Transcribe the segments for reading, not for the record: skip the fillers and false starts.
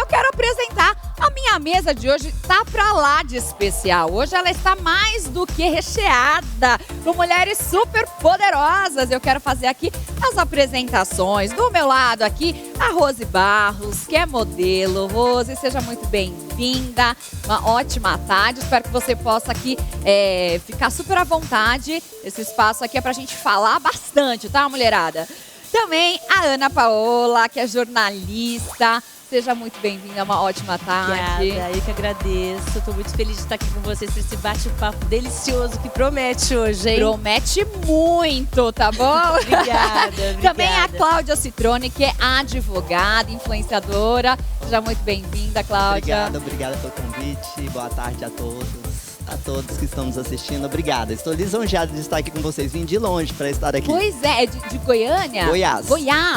quero apresentar a minha mesa de hoje. Tá pra lá de especial. Hoje ela está mais do que recheada com mulheres super poderosas. Eu quero fazer aqui as apresentações. Do meu lado aqui, a Rose Barros, que é modelo. Rose, seja muito bem-vinda. Uma ótima tarde. Espero que você possa aqui ficar super à vontade. Esse espaço aqui é pra gente falar bastante, tá, mulherada? Também a Ana Paola, que é jornalista. Seja muito bem-vinda, uma ótima tarde. Obrigada, eu que agradeço. Estou muito feliz de estar aqui com vocês para esse bate-papo delicioso que promete hoje, hein? Promete muito, tá bom? Obrigada. Também a Cláudia Citrone, que é advogada, influenciadora. Seja muito bem-vinda, Cláudia. Obrigada pelo convite. Boa tarde a todos que estão nos assistindo. Obrigada. Estou lisonjeado de estar aqui com vocês. Vim de longe para estar aqui. Pois é, de Goiânia? Goiás.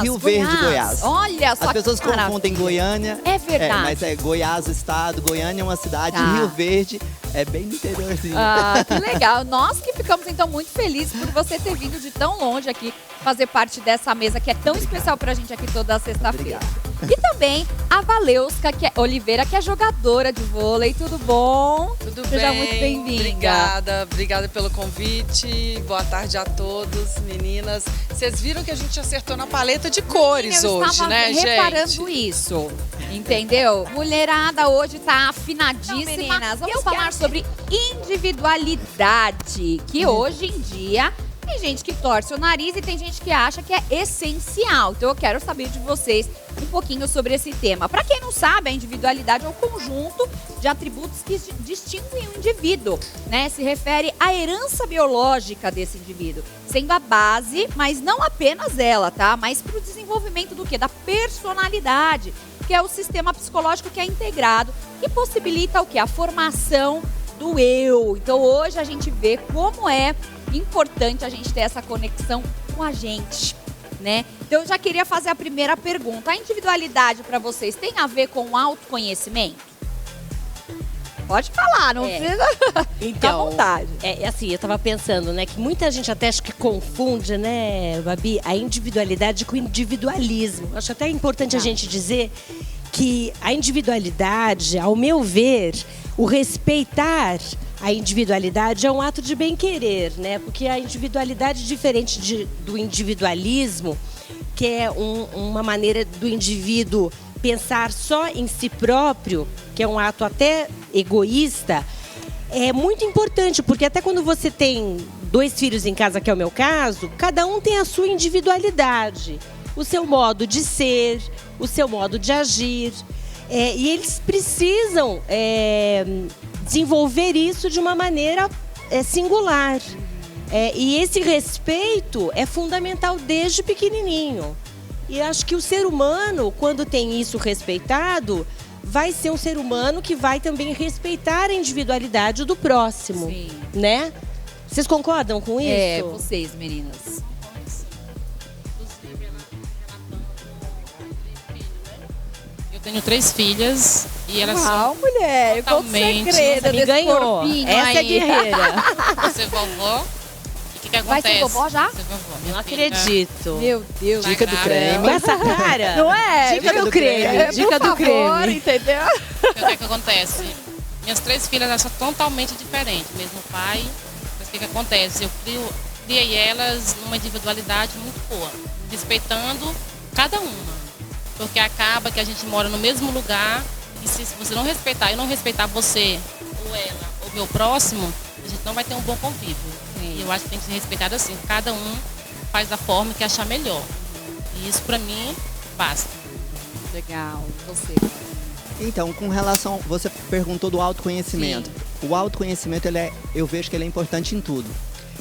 Rio Verde, Goiás. Olha só. As pessoas confundem Goiânia. É verdade. Mas é Goiás, o estado. Goiânia é uma cidade. Tá. Rio Verde é bem no interiorzinho. Ah, que legal. Nós que ficamos, então, muito felizes por você ter vindo de tão longe aqui fazer parte dessa mesa que é tão especial pra gente aqui toda sexta-feira. E também a Valeuska Oliveira, que é jogadora de vôlei. Tudo bom? Tudo Seja bem. muito bem-vinda. Obrigada pelo convite. Boa tarde a todos, meninas. Vocês viram que a gente acertou na paleta de cores hoje, né, gente? Eu estava reparando isso, entendeu? Mulherada hoje tá afinadíssima. Então, meninas, vamos falar sobre individualidade, que hoje em dia tem gente que torce o nariz e tem gente que acha que é essencial. Então eu quero saber de vocês um pouquinho sobre esse tema. Para quem não sabe, a individualidade é o conjunto de atributos que distinguem o indivíduo, né? Se refere à herança biológica desse indivíduo, sendo a base, mas não apenas ela, tá? Mas para o desenvolvimento do quê? Da personalidade, que é o sistema psicológico que é integrado e possibilita o quê? A formação do eu. Então hoje a gente vê como é importante a gente ter essa conexão com a gente, né? Então eu já queria fazer a primeira pergunta. A individualidade para vocês tem a ver com autoconhecimento? Pode falar, não precisa. Fica à vontade. Assim, eu tava pensando, né, que muita gente até acho que confunde, né, Babi, a individualidade com o individualismo. Acho até importante a gente dizer que a individualidade, ao meu ver, o respeitar a individualidade é um ato de bem-querer, né? Porque a individualidade, diferente do individualismo, que é uma maneira do indivíduo pensar só em si próprio, que é um ato até egoísta, é muito importante, porque até quando você tem 2 filhos em casa, que é o meu caso, cada um tem a sua individualidade, o seu modo de ser, o seu modo de agir. E eles precisam desenvolver isso de uma maneira singular. E esse respeito é fundamental desde pequenininho. E acho que o ser humano, quando tem isso respeitado, vai ser um ser humano que vai também respeitar a individualidade do próximo. Sim. Né? Vocês concordam com isso? Vocês, meninas. Eu tenho 3 filhas e elas Uau, mulher, qual o totalmente... segredo Me desse ganhou. corpinho Essa aí? é guerreira. Você vovó. E o que Vai acontece? ser vovó já? Ser vovó. Minha Não filha acredito. Meu Deus. Dica do grávida. creme. Com essa cara? Não é? Dica do creme. É, Dica por do favor, creme. entendeu? Então, o que acontece? Minhas 3 filhas elas são totalmente diferentes. Mesmo pai. Mas o que acontece? Eu criei elas numa individualidade muito boa. Respeitando cada uma. Porque acaba que a gente mora no mesmo lugar. E se você não respeitar, eu não respeitar você, ou ela, ou meu próximo, a gente não vai ter um bom convívio. E eu acho que tem que ser respeitado assim. Cada um faz da forma que achar melhor. E isso pra mim basta. Legal, você. Então, com relação... Você perguntou do autoconhecimento. O autoconhecimento, eu vejo que ele é importante em tudo.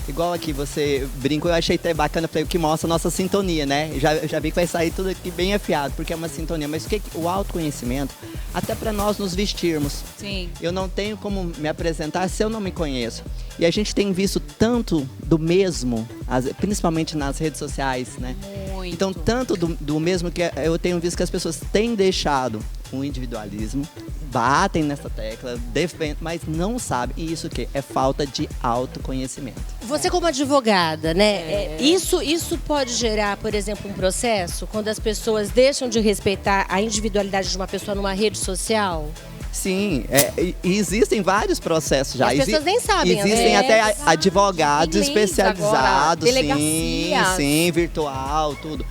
Igual aqui, você brincou, eu achei até bacana, o que mostra a nossa sintonia, né? Já vi que vai sair tudo aqui bem afiado, porque é uma sintonia. Mas o autoconhecimento, até para nós nos vestirmos. Sim. Eu não tenho como me apresentar se eu não me conheço. E a gente tem visto tanto do mesmo, principalmente nas redes sociais, né? Muito. Então, tanto do mesmo que eu tenho visto que as pessoas têm deixado o individualismo, batem nessa tecla, defendem, mas não sabem. E isso o quê? É falta de autoconhecimento. Você como advogada, né? Isso pode gerar, por exemplo, um processo quando as pessoas deixam de respeitar a individualidade de uma pessoa numa rede social? Sim, e existem vários processos já. E as pessoas nem sabem. Existem até Exato. advogados Tem leis especializados, agora, delegacias. sim, virtual, tudo.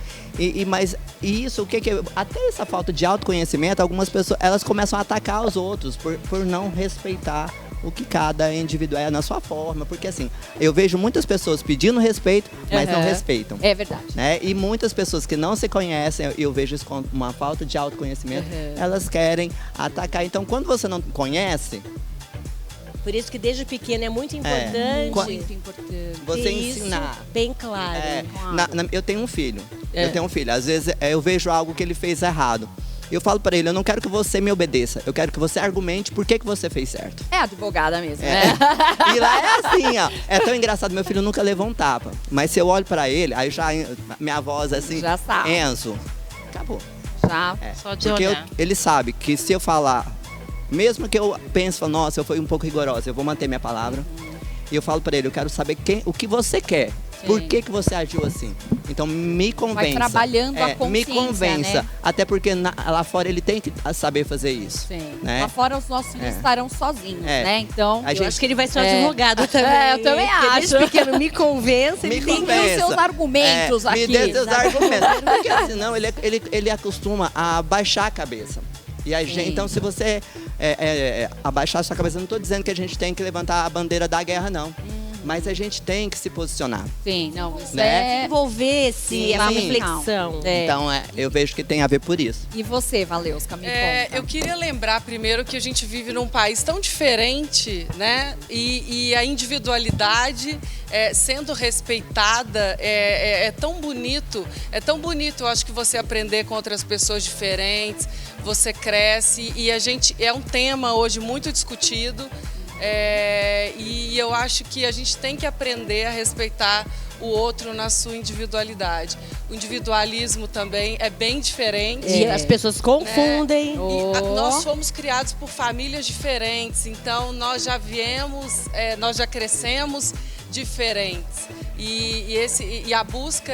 Mas isso, até essa falta de autoconhecimento, algumas pessoas elas começam a atacar os outros por não respeitar o que cada indivíduo é na sua forma. Porque assim, eu vejo muitas pessoas pedindo respeito, mas não respeitam. É verdade. Né? E muitas pessoas que não se conhecem, eu vejo isso como uma falta de autoconhecimento, elas querem atacar. Então, quando você não conhece, Por isso que desde pequeno é muito importante Muito importante. você ter ensinar. isso bem claro. Eu tenho um filho. Às vezes eu vejo algo que ele fez errado. Eu falo pra ele, eu não quero que você me obedeça. Eu quero que você argumente por que você fez certo. É advogada mesmo, né? E lá é assim, ó. É tão engraçado, meu filho nunca levou um tapa. Mas se eu olho pra ele, aí já minha voz é assim, Já sabe. Enzo, acabou. Já. Só de Porque olhar. ele sabe que se eu falar, mesmo que eu pense, nossa, eu fui um pouco rigorosa, eu vou manter minha palavra. E eu falo pra ele, eu quero saber o que você quer. Sim. Por que você agiu assim? Então me convença. Vai trabalhando a Me consciência, convença. né? Até porque lá fora ele tem que saber fazer isso. Sim. Né? Lá fora os nossos filhos estarão sozinhos, É. né? Então, A Eu gente- acho que ele vai ser um advogado também. É, eu também Porque desde acho. pequeno me convence, Me ele tem convence. os seus argumentos aqui. Me dê seus né? argumentos. Porque senão ele acostuma a baixar a cabeça. E a gente, então, se você abaixar a sua cabeça, eu não estou dizendo que a gente tem que levantar a bandeira da guerra, não. Mas a gente tem que se posicionar. Sim, não, isso Né? é... envolver-se, Sim. essa Sim. reflexão. É. Então, eu vejo que tem a ver por isso. E você, Valeuska, me conta. Eu queria lembrar primeiro que a gente vive num país tão diferente, né? E a individualidade sendo respeitada é tão bonito. É tão bonito, eu acho, que você aprender com outras pessoas diferentes, você cresce e a gente é um tema hoje muito discutido. E eu acho que a gente tem que aprender a respeitar o outro na sua individualidade. O individualismo também é bem diferente. E as pessoas confundem. Nós fomos criados por famílias diferentes, então nós já nós já crescemos diferentes. E a busca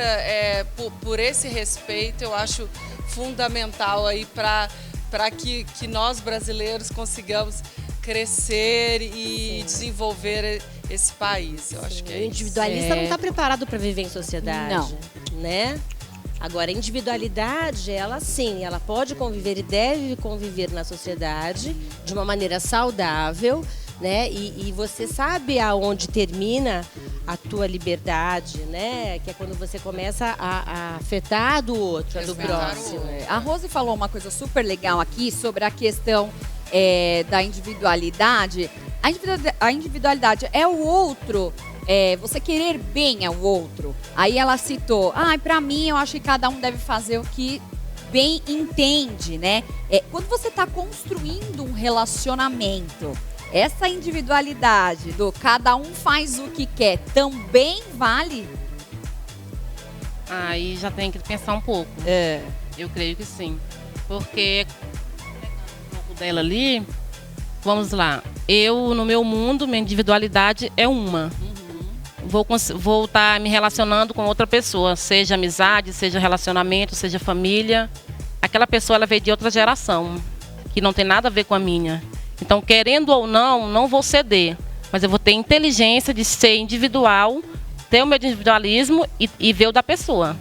por esse respeito eu acho fundamental aí para que nós brasileiros consigamos crescer e desenvolver esse país. Eu acho que é O individualista não É. está preparado para viver em sociedade, Não. né? Agora, a individualidade, ela sim, ela pode conviver e deve conviver na sociedade de uma maneira saudável, né? E você sabe aonde termina a tua liberdade, né? Que é quando você começa a afetar a do outro, a do Respeitar o próximo. outro. A Rose falou uma coisa super legal aqui sobre a questão da individualidade. A individualidade é o outro, você querer bem ao outro. Aí ela citou, pra mim eu acho que cada um deve fazer o que bem entende, né? Quando você está construindo um relacionamento, essa individualidade do cada um faz o que quer também vale? Aí já tem que pensar um pouco. Eu creio que sim. Porque, um pouco dela ali, vamos lá. Eu, no meu mundo, minha individualidade é uma. Vou estar me relacionando com outra pessoa, seja amizade, seja relacionamento, seja família. Aquela pessoa, ela veio de outra geração, que não tem nada a ver com a minha. Então, querendo ou não vou ceder. Mas eu vou ter inteligência de ser individual, ter o meu individualismo e ver o da pessoa.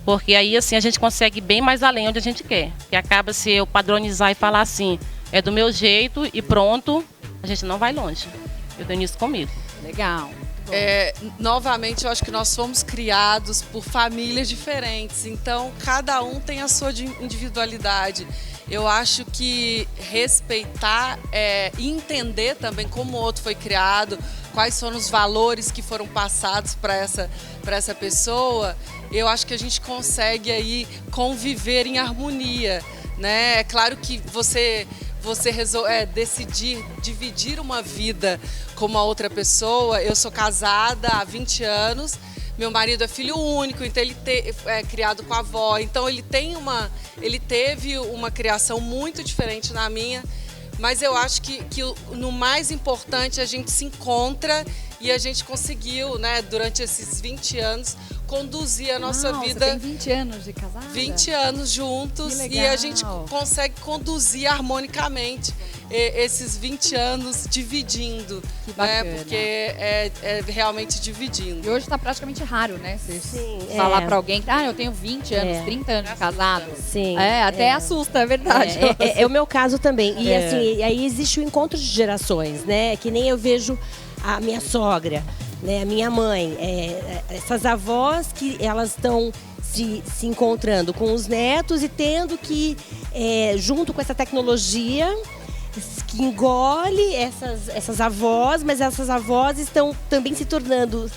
Porque aí, assim, a gente consegue ir bem mais além onde a gente quer. Que acaba se eu padronizar e falar assim, é do meu jeito e pronto, a gente não vai longe. Eu tenho isso comigo. Legal. Novamente, eu acho que nós fomos criados por famílias diferentes, então cada um tem a sua individualidade. Eu acho que respeitar e entender também como o outro foi criado, quais foram os valores que foram passados para essa pessoa, eu acho que a gente consegue aí conviver em harmonia, né? É claro que você decidir dividir uma vida com uma outra pessoa. Eu sou casada há 20 anos, Meu marido é filho único, então ele é criado com a avó. Então ele teve uma criação muito diferente na minha. Mas eu acho que no mais importante a gente se encontra e a gente conseguiu, né, durante esses 20 anos, conduzir a nossa vida. Você tem 20 anos de casada? 20 anos juntos Que e a legal. gente consegue conduzir harmonicamente esses 20 anos dividindo. Que bacana. Né, porque é realmente dividindo. E hoje tá praticamente raro, né? Você Sim, falar pra alguém que eu tenho 20 anos, 30 anos de casado. Sim. Até assusta, é verdade. É o meu caso também. E É. assim, aí existe o encontro de gerações, né? Que nem eu vejo a minha sogra, né? A minha mãe. Essas avós que elas estão se encontrando com os netos e tendo que, junto com essa tecnologia, que engole essas avós, mas essas avós estão também se tornando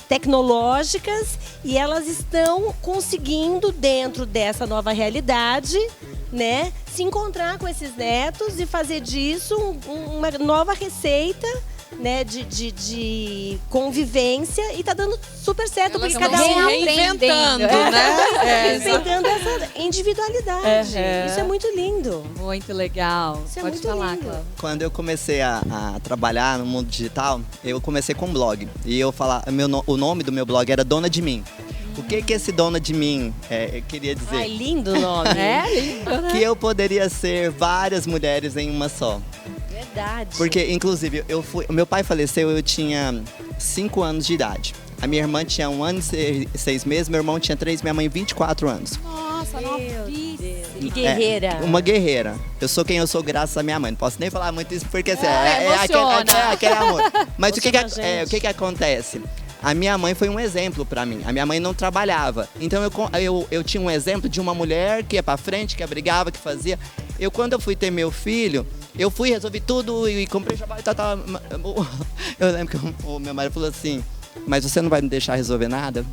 tecnológicas e elas estão conseguindo, dentro dessa nova realidade, né, se encontrar com esses netos e fazer disso uma nova receita, né, de convivência, e tá dando super certo, Elas porque estão cada se um reinventando, É. né? respeitando essa individualidade. Uhum. Isso é muito lindo. Muito legal. Isso é Pode muito falar, lindo. Cláudia. Quando eu comecei a trabalhar no mundo digital, eu comecei com um blog. E eu falava, o nome do meu blog era Dona de Mim. O que esse Dona de Mim queria dizer? Ai, lindo o nome. Lindo, né? Que eu poderia ser várias mulheres em uma só. Verdade. Porque, inclusive, meu pai faleceu, eu tinha 5 anos de idade. A minha irmã tinha 1 ano e 6 meses, meu irmão tinha 3, minha mãe 24 anos. Nossa, Meu novíssima. Que guerreira. Uma guerreira. Eu sou quem eu sou graças à minha mãe. Não posso nem falar muito isso porque assim, emociona. aquele amor. Mas o que Emociona, gente. que acontece? A minha mãe foi um exemplo pra mim. A minha mãe não trabalhava. Então eu tinha um exemplo de uma mulher que ia pra frente, que abrigava, que fazia. Quando eu fui ter meu filho, eu resolvi tudo e comprei trabalho e tal. Eu lembro que o meu marido falou assim: mas você não vai me deixar resolver nada?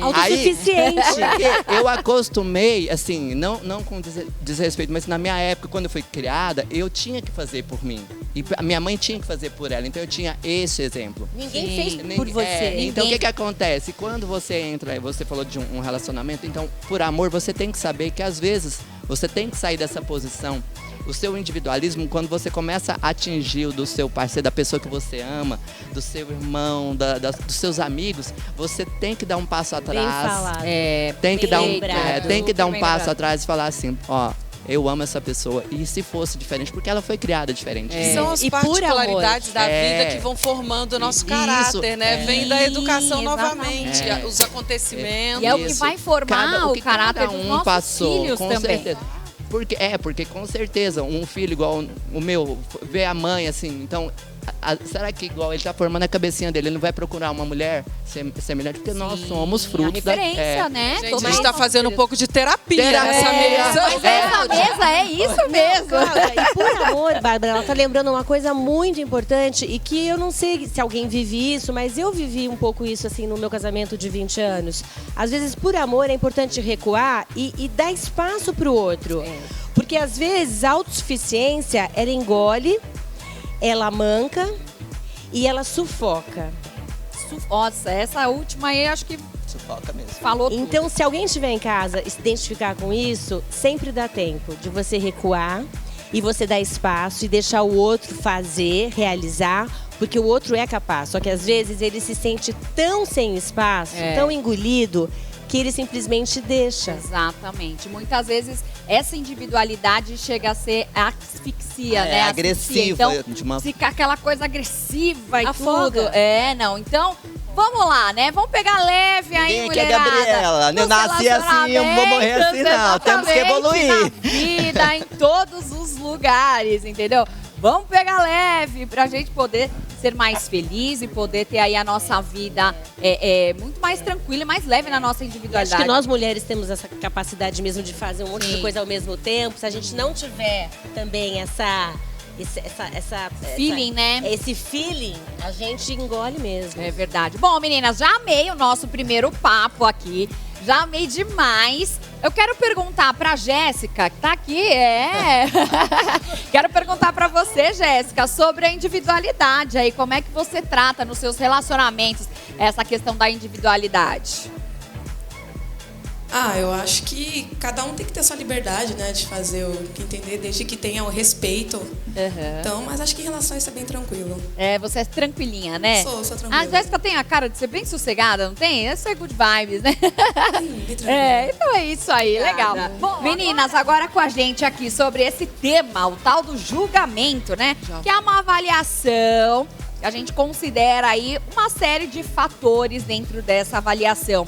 Autossuficiente. Porque eu acostumei, assim, não com desrespeito, mas na minha época, quando eu fui criada, eu tinha que fazer por mim. E a minha mãe tinha que fazer por ela. Então eu tinha esse exemplo. Ninguém Sim. fez por você. Então o Ninguém- que acontece? Quando você entra, você falou de um relacionamento, então por amor você tem que saber que às vezes você tem que sair dessa posição. O seu individualismo, quando você começa a atingir o do seu parceiro, da pessoa que você ama, do seu irmão, dos seus amigos, você tem que dar um passo Bem atrás. falado. Tem que Bem dar lembrado. tem que dar um Bem passo lembrado. atrás e falar assim, ó, eu amo essa pessoa. E se fosse diferente, porque ela foi criada diferente. São as E por particularidades amor. da É. vida que vão formando o nosso Isso, caráter, né? é. Vem da educação Sim, novamente, exatamente. os acontecimentos. E é o que Isso. vai formar O o que caráter cada dos um nossos passou, filhos com também. certeza. Porque com certeza um filho igual o meu vê a mãe assim, então será que igual ele tá formando a cabecinha dele, ele não vai procurar uma mulher semelhante? Porque nós somos frutos a referência, né? Gente, Todos a gente tá nós fazendo um pouco de terapia Terapia. nessa mesa. Mas essa mesa é isso mesmo. Cláudia, e por amor, Bárbara, ela tá lembrando uma coisa muito importante e que eu não sei se alguém vive isso, mas eu vivi um pouco isso assim no meu casamento de 20 anos. Às vezes, por amor, é importante recuar e dar espaço pro outro. Porque às vezes a autossuficiência, ela engole, ela manca e ela sufoca. Nossa, essa última aí acho que Sufoca mesmo. falou tudo. Então, se alguém estiver em casa e se identificar com isso, sempre dá tempo de você recuar e você dar espaço e deixar o outro fazer, realizar, porque o outro é capaz. Só que às vezes ele se sente tão sem espaço, tão engolido, que ele simplesmente deixa. Exatamente. Muitas vezes essa individualidade chega a ser asfixia, né? Asfixia. Agressiva. Então, de uma... fica aquela coisa agressiva e Afoga. tudo. Não. Então, vamos lá, né? Vamos pegar leve aí, Ninguém aqui é mulherada. Gabriela. Nos Eu nasci assim, eu não vou morrer assim, não. Temos que exatamente, evoluir. Na vida, em todos os lugares, entendeu? Vamos pegar leve pra gente poder ser mais feliz e poder ter aí a nossa vida muito mais tranquila e mais leve na nossa Acho individualidade. que nós mulheres temos essa capacidade mesmo de fazer um monte de coisa ao mesmo tempo. Se a gente não tiver também essa Feeling, né? Esse feeling, a gente engole mesmo. É verdade. Bom, meninas, já amei o nosso primeiro papo aqui. Já amei demais. Eu quero perguntar pra Jéssica, que tá aqui, Quero perguntar pra você, Jéssica, sobre a individualidade aí. Como é que você trata nos seus relacionamentos essa questão da individualidade? Eu acho que cada um tem que ter sua liberdade, né, de fazer o que entender, desde que tenha o respeito. Então, mas acho que em relação a isso é bem tranquilo. Você é tranquilinha, né? Sou tranquila. A Jéssica tem a cara de ser bem sossegada, não tem? Essa é good vibes, né? Bem tranquila. Então é isso aí, legal. Bom, meninas, agora com a gente aqui sobre esse tema, o tal do julgamento, né? Que é uma avaliação que a gente considera aí uma série de fatores dentro dessa avaliação.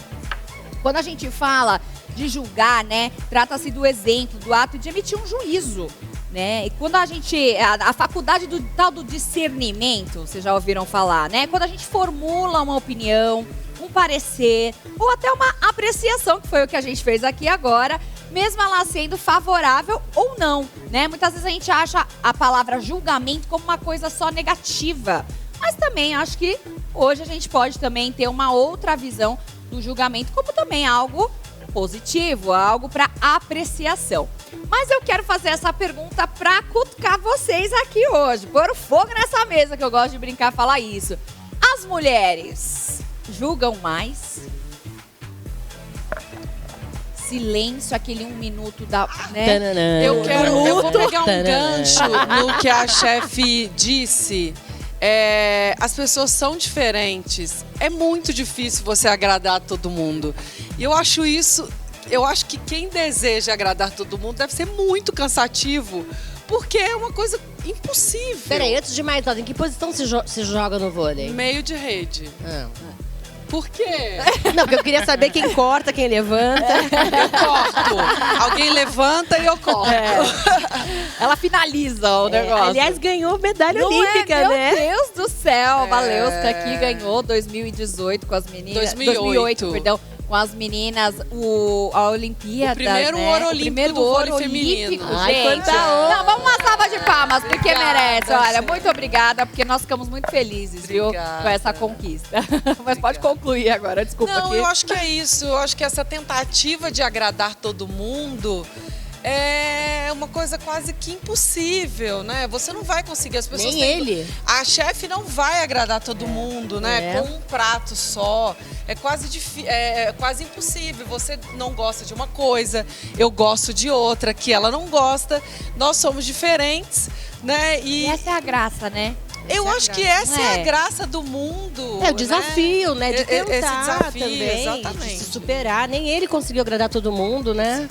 Quando a gente fala de julgar, né, trata-se do exemplo, do ato de emitir um juízo, né? E quando a gente, a faculdade do tal do discernimento, vocês já ouviram falar, né? Quando a gente formula uma opinião, um parecer ou até uma apreciação, que foi o que a gente fez aqui agora, mesmo ela sendo favorável ou não, né? Muitas vezes a gente acha a palavra julgamento como uma coisa só negativa, mas também acho que hoje a gente pode também ter uma outra visão do julgamento como também algo positivo, algo para apreciação. Mas eu quero fazer essa pergunta para cutucar vocês aqui hoje, pôr fogo nessa mesa, que eu gosto de brincar e falar isso. As mulheres julgam mais? Silêncio, aquele 1 minuto da... né? Eu vou pegar um gancho no que a chefe disse. As pessoas são diferentes. É muito difícil você agradar todo mundo. E eu acho que quem deseja agradar todo mundo deve ser muito cansativo, porque é uma coisa impossível. Peraí, antes de mais nada, em que posição se joga no vôlei? Meio de rede. Por quê? Não, porque eu queria saber quem corta, quem levanta. Eu corto. Alguém levanta e eu corto. Ela finaliza o negócio. Aliás, ganhou medalha Não olímpica, Meu né? Deus do céu, a Valeuska aqui ganhou 2018 com as meninas. 2008, perdão. Com as meninas, a Olimpíada. O primeiro ouro olímpico do vôlei feminino. Ai, gente. Não, vamos uma salva de palmas, porque Obrigada, merece. Olha, gente. muito obrigada, porque nós ficamos muito felizes, viu? Obrigada. Com essa conquista. Mas pode concluir agora, desculpa. Não, aqui. eu acho que é isso. Eu acho que essa tentativa de agradar todo mundo é uma coisa quase que impossível, né? Você não vai conseguir, as pessoas Nem ele. A chefe não vai agradar todo mundo, né? Com um prato só. É quase impossível. Você não gosta de uma coisa, eu gosto de outra, que ela não gosta. Nós somos diferentes, né? E essa é a graça, né? Eu acho que essa é a graça do mundo. É o desafio, né? De tentar esse desafio, também, exatamente. de se superar. Nem ele conseguiu agradar todo mundo, né?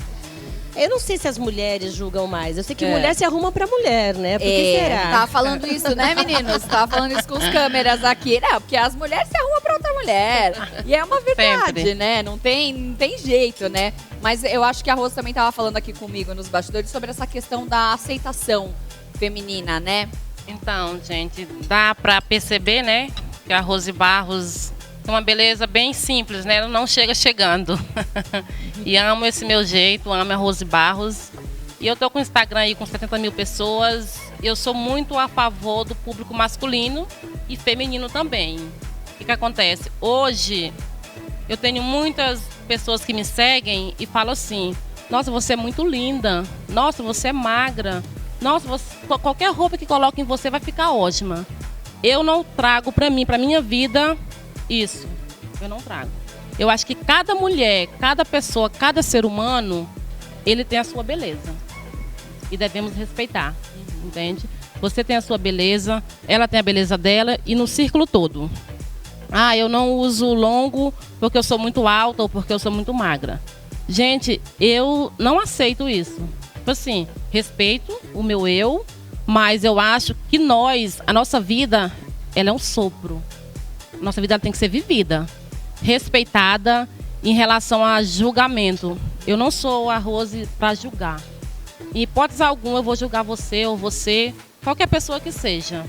Eu não sei se as mulheres julgam mais. Eu sei que mulher se arruma pra mulher, né? Por que será? Tava falando isso, né, meninos? Tava falando isso com os câmeras aqui. Não, porque as mulheres se arrumam pra outra mulher. E é uma verdade, Sempre. né? Não tem jeito, né? Mas eu acho que a Rose também tava falando aqui comigo nos bastidores sobre essa questão da aceitação feminina, né? Então, gente, dá pra perceber, né, que a Rose Barros tem uma beleza bem simples, né? Ela não chega chegando. E amo esse meu jeito, amo a Rose Barros. E eu tô com o Instagram aí com 70 mil pessoas. Eu sou muito a favor do público masculino e feminino também. O que acontece? Hoje, eu tenho muitas pessoas que me seguem e falam assim: nossa, você é muito linda. Nossa, você é magra. Nossa, qualquer roupa que coloque em você vai ficar ótima. Eu não trago pra mim, pra minha vida, isso. Eu não trago. Eu acho que cada mulher, cada pessoa, cada ser humano, ele tem a sua beleza. E devemos respeitar, entende? Você tem a sua beleza, ela tem a beleza dela e no círculo todo. Ah, eu não uso longo porque eu sou muito alta ou porque eu sou muito magra. Gente, eu não aceito isso. Tipo assim, respeito o meu eu, mas eu acho que a nossa vida, ela é um sopro. Nossa vida ela tem que ser vivida, respeitada em relação a julgamento. Eu não sou a Rose para julgar. Em hipótese alguma eu vou julgar você ou você, qualquer pessoa que seja.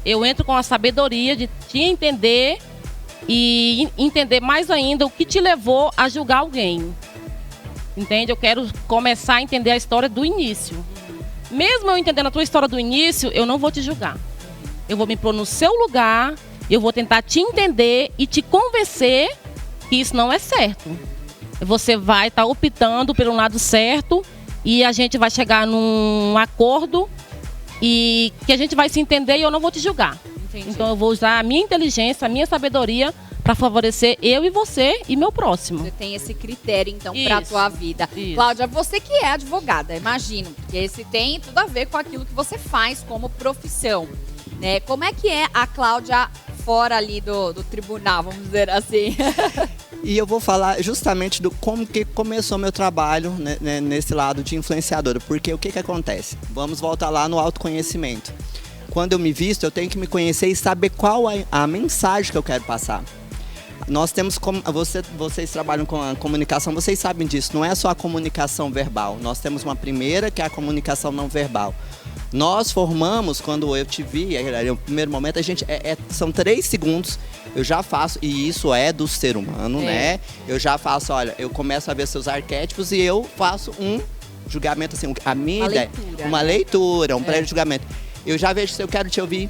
Eu entro com a sabedoria de te entender e entender mais ainda o que te levou a julgar alguém. Entende? Eu quero começar a entender a história do início. Mesmo eu entendendo a tua história do início, eu não vou te julgar. Eu vou me pôr no seu lugar, eu vou tentar te entender e te convencer que isso não é certo. você vai estar optando pelo lado certo e a gente vai chegar num acordo e que a gente vai se entender e eu não vou te julgar. Entendi. Então eu vou usar a minha inteligência, a minha sabedoria para favorecer eu e você e meu próximo. Você tem esse critério, então, para a Isso, tua vida. isso. Cláudia, você que é advogada, imagino, porque esse tem tudo a ver com aquilo que você faz como profissão, né? Como é que é a Cláudia fora ali do tribunal, vamos dizer assim? E eu vou falar justamente do como que começou meu trabalho, né, nesse lado de influenciadora. Porque o que que acontece? Vamos voltar lá no autoconhecimento. Quando eu me visto, eu tenho que me conhecer e saber qual a mensagem que eu quero passar. Nós temos, vocês trabalham com a comunicação, vocês sabem disso, não é só a comunicação verbal. Nós temos uma primeira, que é a comunicação não verbal. Nós formamos, quando eu te vi, no primeiro momento, a gente são 3 segundos, eu já faço, e isso é do ser humano, né? Eu já faço, olha, eu começo a ver seus arquétipos e eu faço um julgamento, assim, a minha ideia, uma leitura, um pré-julgamento. Eu já vejo se eu quero te ouvir,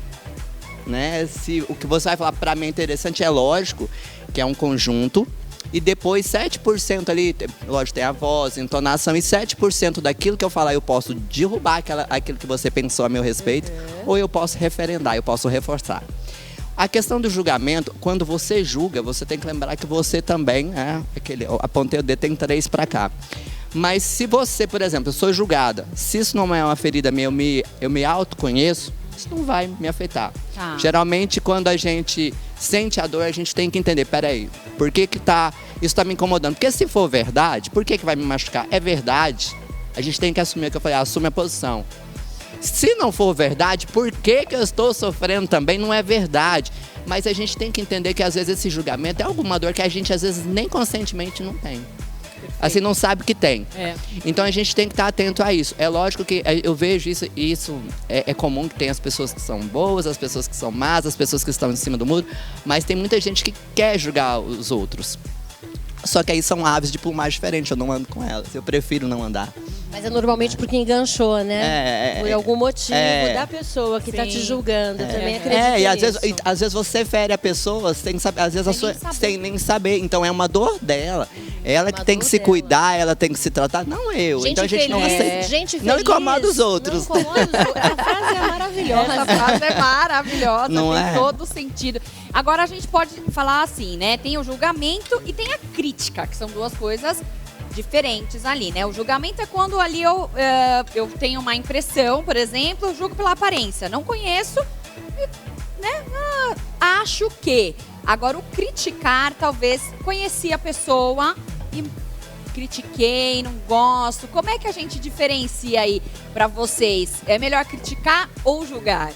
né? Se o que você vai falar para mim é interessante, é lógico que é um conjunto. E depois 7% ali, lógico, tem a voz, entonação, e 7% daquilo que eu falar eu posso derrubar aquilo que você pensou a meu respeito, ou eu posso referendar, eu posso reforçar. A questão do julgamento, quando você julga, você tem que lembrar que você também, apontei o dedo, tem 3 para cá. Mas se você, por exemplo, eu sou julgada, se isso não é uma ferida minha, eu me autoconheço, isso não vai me afetar. Tá. Geralmente, quando a gente sente a dor, a gente tem que entender, peraí, por que isso está me incomodando? Porque se for verdade, por que vai me machucar? É verdade. A gente tem que assumir o que eu falei, assume a posição. Se não for verdade, por que eu estou sofrendo também? Não é verdade. Mas a gente tem que entender que às vezes esse julgamento é alguma dor que a gente às vezes nem conscientemente não tem. Assim, não sabe que tem. Então a gente tem que estar atento a isso. É lógico que eu vejo isso é comum que tem as pessoas que são boas, as pessoas que são más, as pessoas que estão em cima do muro, mas tem muita gente que quer julgar os outros. Só que aí são aves de plumagem diferente, eu não ando com elas, eu prefiro não andar. Mas é normalmente porque enganchou, né? Por algum motivo da pessoa que está te julgando. Eu também acredito e nisso. às vezes você fere a pessoa, você tem que saber, às vezes sem nem saber. Então é uma dor dela. Ela que tem que se cuidar, ela tem que se tratar, não eu. Gente então a gente não feliz, aceita. gente não feliz, incomoda os outros. Não incomoda os outros. A frase é maravilhosa. Essa frase é maravilhosa, Não tem é? todo sentido. Agora a gente pode falar assim, né? Tem o julgamento e tem a crítica, que são duas coisas diferentes ali, né? O julgamento é quando ali eu tenho uma impressão, por exemplo, eu julgo pela aparência. Não conheço, né? Acho que. Agora, o criticar, talvez, conheci a pessoa e critiquei, não gosto. Como é que a gente diferencia aí pra vocês? É melhor criticar ou julgar?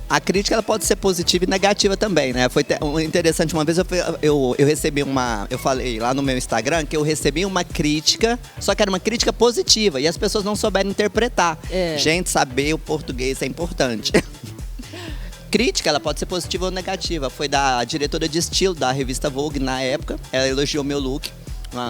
A crítica ela pode ser positiva e negativa também, né? Foi interessante, uma vez eu recebi eu falei lá no meu Instagram que eu recebi uma crítica, só que era uma crítica positiva e as pessoas não souberam interpretar. Gente, saber o português é importante. Crítica, ela pode ser positiva ou negativa. Foi da diretora de estilo da revista Vogue na época, ela elogiou meu look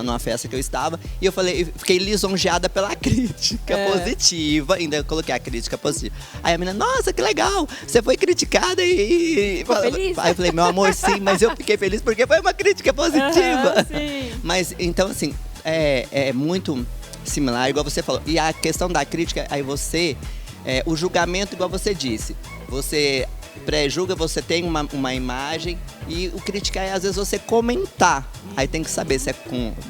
numa festa que eu estava, e eu fiquei lisonjeada pela crítica positiva, ainda eu coloquei a crítica positiva. Aí a menina, nossa, que legal, você foi criticada e... Ficou feliz? Aí eu falei, meu amor, sim, mas eu fiquei feliz porque foi uma crítica positiva. Sim. Mas, então, assim, é muito similar, igual você falou. E a questão da crítica, aí o julgamento, igual você disse, você pré-julga, você tem uma imagem, e o criticar é às vezes você comentar. Aí tem que saber se é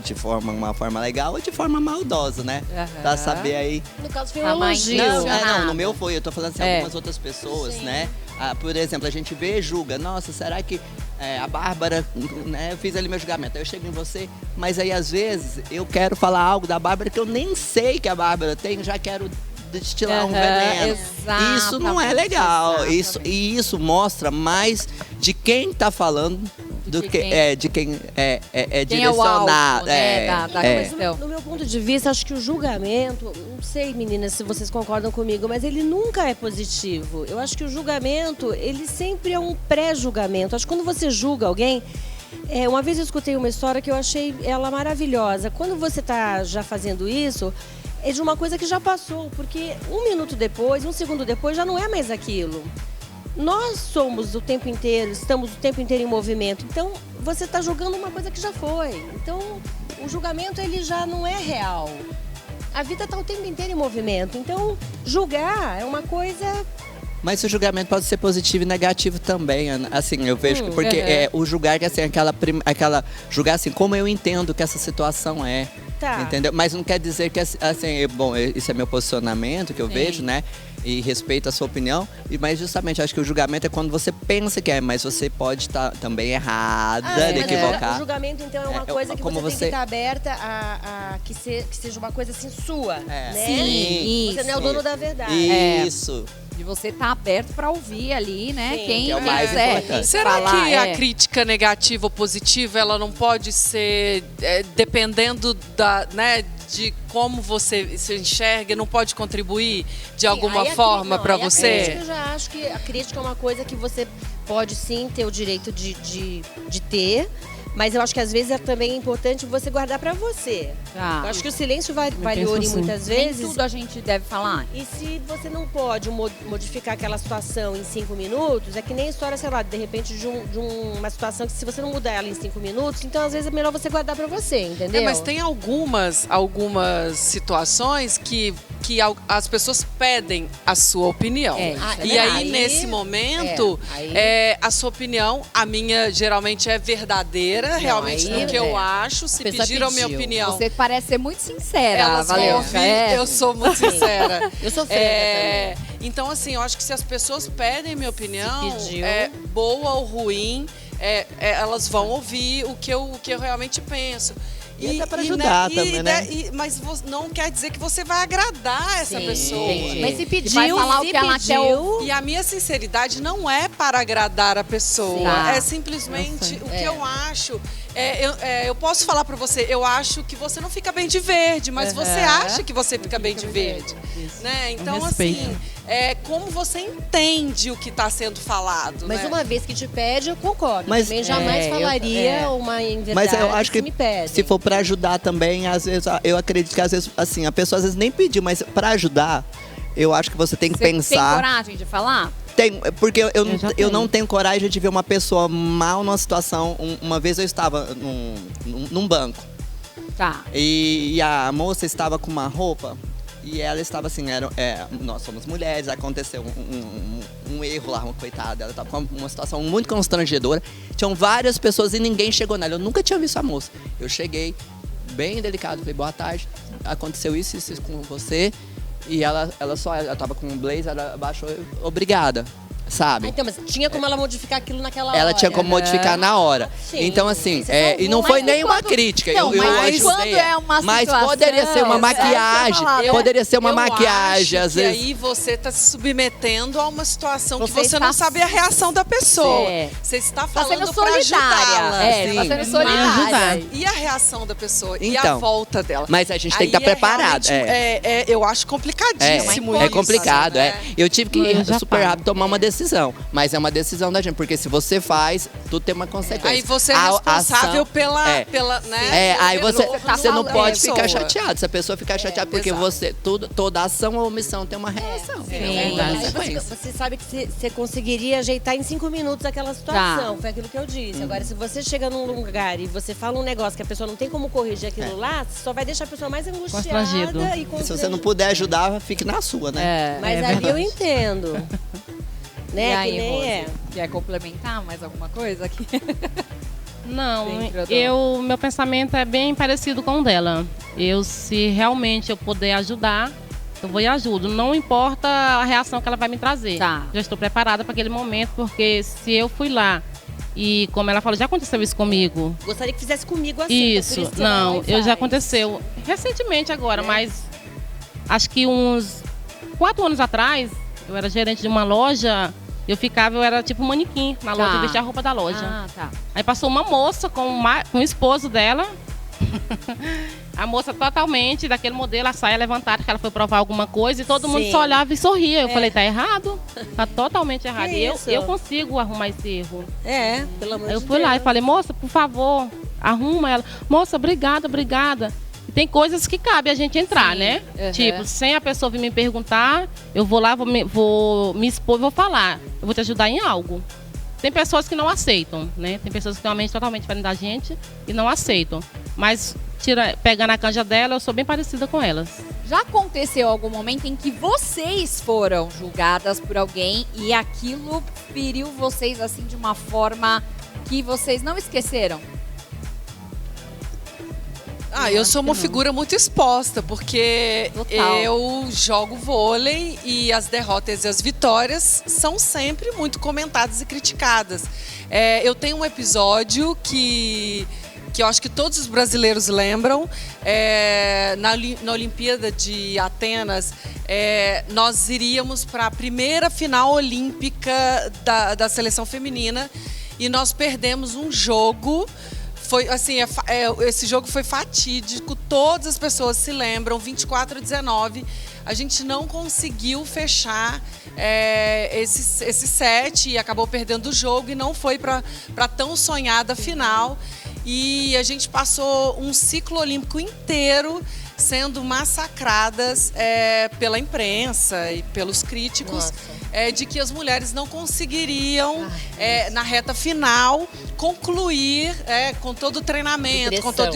de uma forma legal ou de forma maldosa, né? Pra saber aí. No caso foi A um mãe elogio. Não, no meu foi, eu tô falando assim, algumas outras pessoas, né? Por exemplo, a gente vê e julga, nossa, será que a Bárbara, né, eu fiz ali meu julgamento, aí eu chego em você, mas aí às vezes eu quero falar algo da Bárbara que eu nem sei que a Bárbara tem, já quero destilar um veneno. Isso não é legal. Isso mostra mais de quem tá falando do que de quem é direcionado. Da questão. No meu ponto de vista, acho que o julgamento, não sei, meninas, se vocês concordam comigo, mas ele nunca é positivo. Eu acho que o julgamento, ele sempre é um pré-julgamento. Acho que quando você julga alguém, uma vez eu escutei uma história que eu achei ela maravilhosa. Quando você está já fazendo isso, é de uma coisa que já passou, porque um minuto depois, um segundo depois, já não é mais aquilo. nós somos o tempo inteiro, estamos o tempo inteiro em movimento. Então, você está julgando uma coisa que já foi. Então, o julgamento, ele já não é real. A vida está o tempo inteiro em movimento. Então, julgar é uma coisa... Mas o julgamento pode ser positivo e negativo também, Ana. Assim, eu vejo, porque o julgar, assim, aquela julgar assim, como eu entendo que essa situação é. Tá. Entendeu? Mas não quer dizer que, assim, bom, isso é meu posicionamento, que eu vejo, né? E respeito a sua opinião. Mas justamente, acho que o julgamento é quando você pensa que é, mas você pode estar também errada, equivocar. O julgamento, então, é uma coisa que você tem que estar aberta a que seja uma coisa assim sua, né? Sim, você não é o dono da verdade. Isso. De você estar aberto para ouvir ali, né? Sim, Quem que é o mais quiser importante. Será falar, que a crítica negativa ou positiva, ela não pode ser, dependendo de como você se enxerga, não pode contribuir de alguma forma para você? Eu já acho que a crítica é uma coisa que você pode sim ter o direito de ter, mas eu acho que às vezes é também importante você guardar para você. Tá. Eu acho que o silêncio vale ouro muitas Nem vezes. tudo a gente deve falar. E se você não pode modificar aquela situação em 5 minutos, é que nem a história, sei lá, de repente de uma situação que se você não mudar ela em 5 minutos, então às vezes é melhor você guardar pra você, entendeu? Mas tem algumas situações que as pessoas pedem a sua opinião. E aí, nesse momento, a sua opinião, a minha geralmente é verdadeira, realmente no que eu acho. Se pediram a minha opinião. Você parece ser muito sincera, Elas vão Valeu. ouvir, eu sou muito sincera. Eu sou franca também. Então, assim, eu acho que se as pessoas pedem minha opinião, pediu. boa ou ruim, elas vão ouvir o que eu realmente penso. E até pra ajudar também, né? Mas não quer dizer que você vai agradar essa pessoa. Entendi. Mas se pediu, vai falar o que ela quer ouvir. E a minha sinceridade não é para agradar a pessoa. Sim. É simplesmente o que eu acho. Eu posso falar para você, eu acho que você não fica bem de verde, mas você acha que você fica bem de verde. Né? Então, assim, como você entende o que está sendo falado. Mas né? uma vez que te pede, eu concordo. Mas- Também jamais falaria uma inverdade Mas eu acho que me pede. se for pra ajudar também, às vezes, eu acredito que às vezes, assim, a pessoa às vezes nem pediu, mas pra ajudar, eu acho que você tem que Você pensar. tem coragem de falar? Porque eu não tenho coragem de ver uma pessoa mal numa situação. Uma vez eu estava num banco Tá. e a moça estava com uma roupa e ela estava assim, nós somos mulheres, aconteceu um erro lá, uma coitada, ela estava com uma situação muito constrangedora. Tinham várias pessoas e ninguém chegou nela. Eu nunca tinha visto a moça. Eu cheguei bem delicado, falei, boa tarde, aconteceu isso com você. E ela tava com um blazer, ela abaixou, obrigada, sabe? Então, mas tinha como ela modificar aquilo naquela hora? Ela tinha como modificar na hora. Sim. Então, assim, Você e não salvou, foi mas nenhuma quando- crítica. Não, eu mas ajudei. quando é uma Mas situação, poderia ser uma é, maquiagem. eu Poderia ser uma maquiagem, acho às que vezes. aí você está se submetendo a uma situação que Você você está- não sabe a reação da pessoa. É. Você está Tá sendo falando para solidária. ajudá-la. Tá Sim. sendo solidária. E a reação da pessoa? E a Então, volta dela? mas a gente tem que Aí estar preparado. realmente, eu acho complicadíssimo É isso, complicado, né? Eu tive que Eu já super falo. rápido tomar uma decisão. Mas é uma decisão da gente, porque se você faz, tudo tem uma consequência. Aí você é A responsável ação- pela, né? aí você tá não falando pode pessoa. ficar chateado. Se a pessoa ficar chateada, porque exato. toda ação ou omissão tem uma reação. Sim. Tem uma Aí consequência. você sabe que você conseguiria ajeitar em 5 minutos aquela situação. Foi aquilo que eu disse. Agora, se você chega num lugar e você fala um negócio que a pessoa não tem como corrigir aquilo lá, você só vai deixar a pessoa mais angustiada Constrangido. e Se você não constrangida. puder ajudar, fique na sua, né? Mas ali eu entendo. E Né? aí, Que nem Rose, quer complementar mais alguma coisa aqui? Não, Dentro meu pensamento é bem parecido com o dela. Se realmente eu puder ajudar, eu vou e ajudo. Não importa a reação que ela vai me trazer. Tá. Já estou preparada para aquele momento, porque se eu fui lá e, como ela falou, já aconteceu isso comigo. Gostaria que fizesse comigo assim. Isso, por que você vai lá não, e já faz. aconteceu recentemente agora, mas acho que uns 4 anos atrás, eu era gerente de uma loja, eu era tipo manequim na loja, eu vestia a roupa da loja. Ah, tá. Aí passou uma moça com o esposo dela. A moça totalmente daquele modelo, a saia levantada, que ela foi provar alguma coisa e todo mundo Sim. só olhava e sorria. Eu falei, tá errado. Tá totalmente errado. Que E isso? eu consigo arrumar esse erro. Pelo amor Aí eu de fui Deus. lá e falei, moça, por favor, arruma ela. Moça, obrigada, obrigada. E tem coisas que cabe a gente entrar, Sim, né? uhum. Tipo, sem a pessoa vir me perguntar, eu vou lá, vou me expor e vou falar. Eu vou te ajudar em algo. Tem pessoas que não aceitam, né? Tem pessoas que têm uma mente totalmente diferente da gente e não aceitam. Mas, pegando a canja dela, eu sou bem parecida com elas. Já aconteceu algum momento em que vocês foram julgadas por alguém e aquilo feriu vocês assim de uma forma que vocês não esqueceram? Eu sou uma figura muito exposta, porque Total. eu jogo vôlei e as derrotas e as vitórias são sempre muito comentadas e criticadas. Eu tenho um episódio que eu acho que todos os brasileiros lembram. Na Olimpíada de Atenas, nós iríamos para a primeira final olímpica da seleção feminina e nós perdemos um jogo. Foi assim, esse jogo foi fatídico, todas as pessoas se lembram, 24-19, a gente não conseguiu fechar esse set e acabou perdendo o jogo e não foi para tão sonhada final. E a gente passou um ciclo olímpico inteiro sendo massacradas pela imprensa e pelos críticos, de que as mulheres não conseguiriam, na reta final, concluir com todo o treinamento, com todo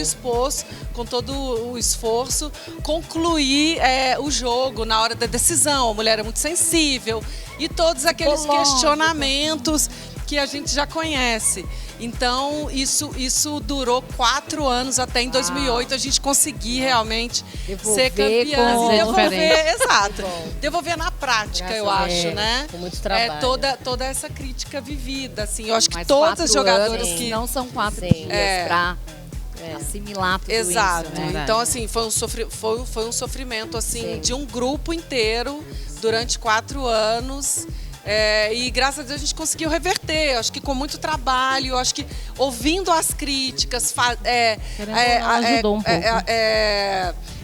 o esforço, concluir o jogo na hora da decisão. A mulher é muito sensível e todos aqueles questionamentos que a gente já conhece. Então, isso durou 4 anos, até em 2008 a gente conseguir realmente ser campeã. E devolver, exato. Devolver na prática, eu acho, né? Com muito trabalho. Toda essa crítica vivida, assim. Eu acho que Mas todas as 4 jogadoras anos que... não são 4 dias pra assimilar tudo Exato. isso, né? Então, assim, foi um sofrimento, assim, de um grupo inteiro durante 4 anos. E graças a Deus a gente conseguiu reverter, acho que com muito trabalho, acho que ouvindo as críticas, ajudou um pouco.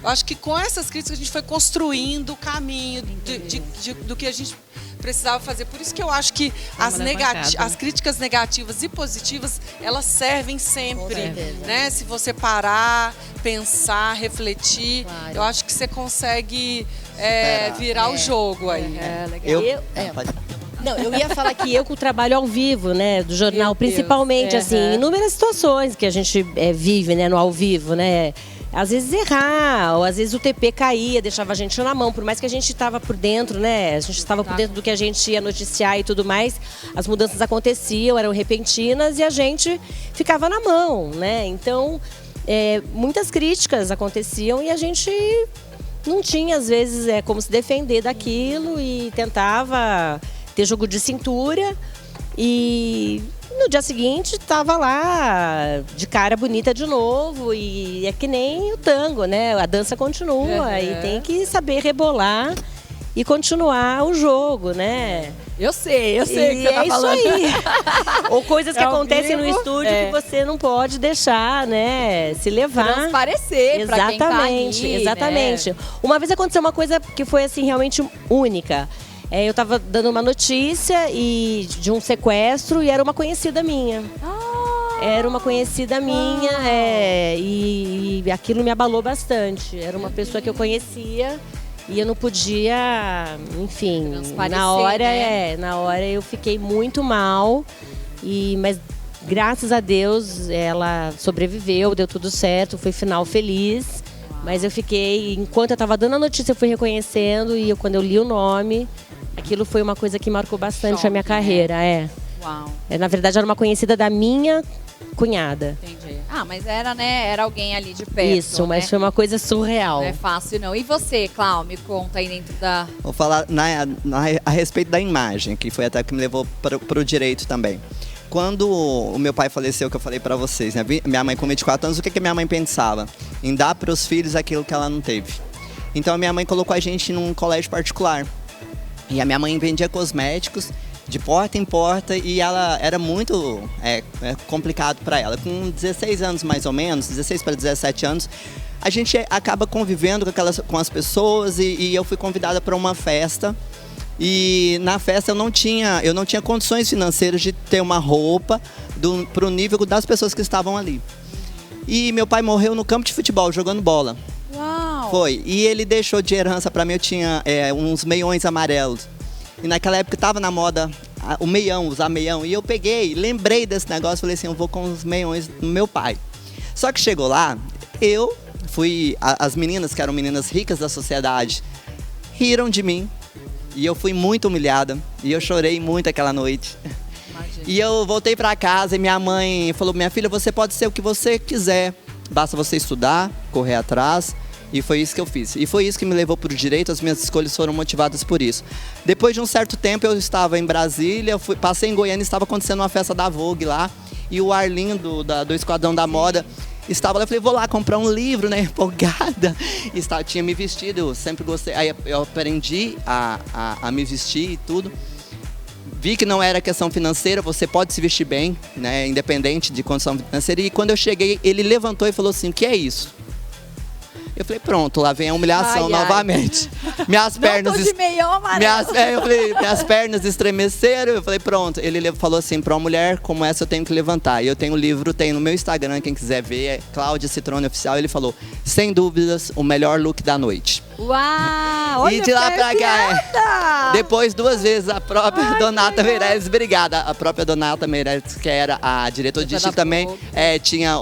Eu acho que com essas críticas a gente foi construindo o caminho do que a gente precisava fazer. Por isso que eu acho que as críticas negativas e positivas, elas servem sempre, né? Se você parar, pensar, refletir, eu acho que você consegue virar o jogo aí. Legal. Não, eu ia falar que eu com o trabalho ao vivo, né, do jornal, principalmente, assim, inúmeras situações que a gente vive, né, no ao vivo, né, às vezes errar, ou às vezes o TP caía, deixava a gente na mão, por mais que a gente estava por dentro, né, a gente estava por dentro do que a gente ia noticiar e tudo mais, as mudanças aconteciam, eram repentinas e a gente ficava na mão, né, então, muitas críticas aconteciam e a gente não tinha, às vezes, como se defender daquilo e tentava ter jogo de cintura e no dia seguinte estava lá de cara bonita de novo e é que nem o tango, né? A dança continua e tem que saber rebolar e continuar o jogo, né? Eu sei o que você tá falando. Isso aí. Ou coisas que acontecem no vivo, estúdio que você não pode deixar, né, se levar. Transparecer pra quem tá ali, exatamente. né? Uma vez aconteceu uma coisa que foi assim realmente única. Eu estava dando uma notícia de um sequestro e era uma conhecida minha. Era uma conhecida minha e aquilo me abalou bastante. Era uma pessoa que eu conhecia e eu não podia, enfim, na hora eu fiquei muito mal, mas graças a Deus ela sobreviveu, deu tudo certo, foi final feliz. Mas eu fiquei, enquanto eu estava dando a notícia, eu fui reconhecendo e quando eu li o nome, aquilo foi uma coisa que marcou bastante a minha carreira, Uau. Na verdade, era uma conhecida da minha cunhada. Entendi. Mas era, né? Era alguém ali de perto. Isso, mas foi uma coisa surreal. Não é fácil, não. E você, Clau, me conta aí dentro da... Vou falar a respeito da imagem, que foi até que me levou para o direito também. Quando o meu pai faleceu, que eu falei para vocês, né? Minha mãe com 24 anos, o que minha mãe pensava? Em dar para os filhos aquilo que ela não teve. Então a minha mãe colocou a gente num colégio particular. E a minha mãe vendia cosméticos de porta em porta e ela era muito complicado para ela. Com 16 anos mais ou menos, 16 para 17 anos, a gente acaba convivendo com as pessoas e eu fui convidada para uma festa. E na festa eu não tinha condições financeiras de ter uma roupa para o nível das pessoas que estavam ali. E meu pai morreu no campo de futebol, jogando bola. Uau! Foi. E ele deixou de herança pra mim, eu tinha uns meiões amarelos. E naquela época tava na moda o meião, usar meião. E eu peguei, lembrei desse negócio, falei assim, eu vou com os meiões do meu pai. Só que chegou lá, eu fui... As meninas, que eram meninas ricas da sociedade, riram de mim. E eu fui muito humilhada. E eu chorei muito aquela noite. Imagina. E eu voltei pra casa e minha mãe falou, minha filha, você pode ser o que você quiser. Basta você estudar, correr atrás. E foi isso que eu fiz. E foi isso que me levou para o direito, as minhas escolhas foram motivadas por isso. Depois de um certo tempo, eu estava em Brasília, passei em Goiânia, estava acontecendo uma festa da Vogue lá. E o Arlindo, do Esquadrão da Moda, estava lá. Eu falei, vou lá comprar um livro, né, empolgada. E tinha me vestido, eu sempre gostei. Aí eu aprendi a me vestir e tudo. Vi que não era questão financeira, você pode se vestir bem, né, independente de condição financeira. E quando eu cheguei, ele levantou e falou assim, o que é isso? Eu falei, pronto, lá vem a humilhação novamente. Minhas pernas... Não tô de meião amarelo. Minhas pernas estremeceram. Eu falei, pronto. Ele falou assim, para uma mulher como essa eu tenho que levantar. E eu tenho um livro, tem no meu Instagram, quem quiser ver, é Cláudia Citrone Oficial. Ele falou, sem dúvidas, o melhor look da noite. Uau! Olha, E de lá pra cá, depois 2 vezes a própria Donata Meirelles, obrigada, a própria Donata Meirelles, que era a diretora de estilo também, tinha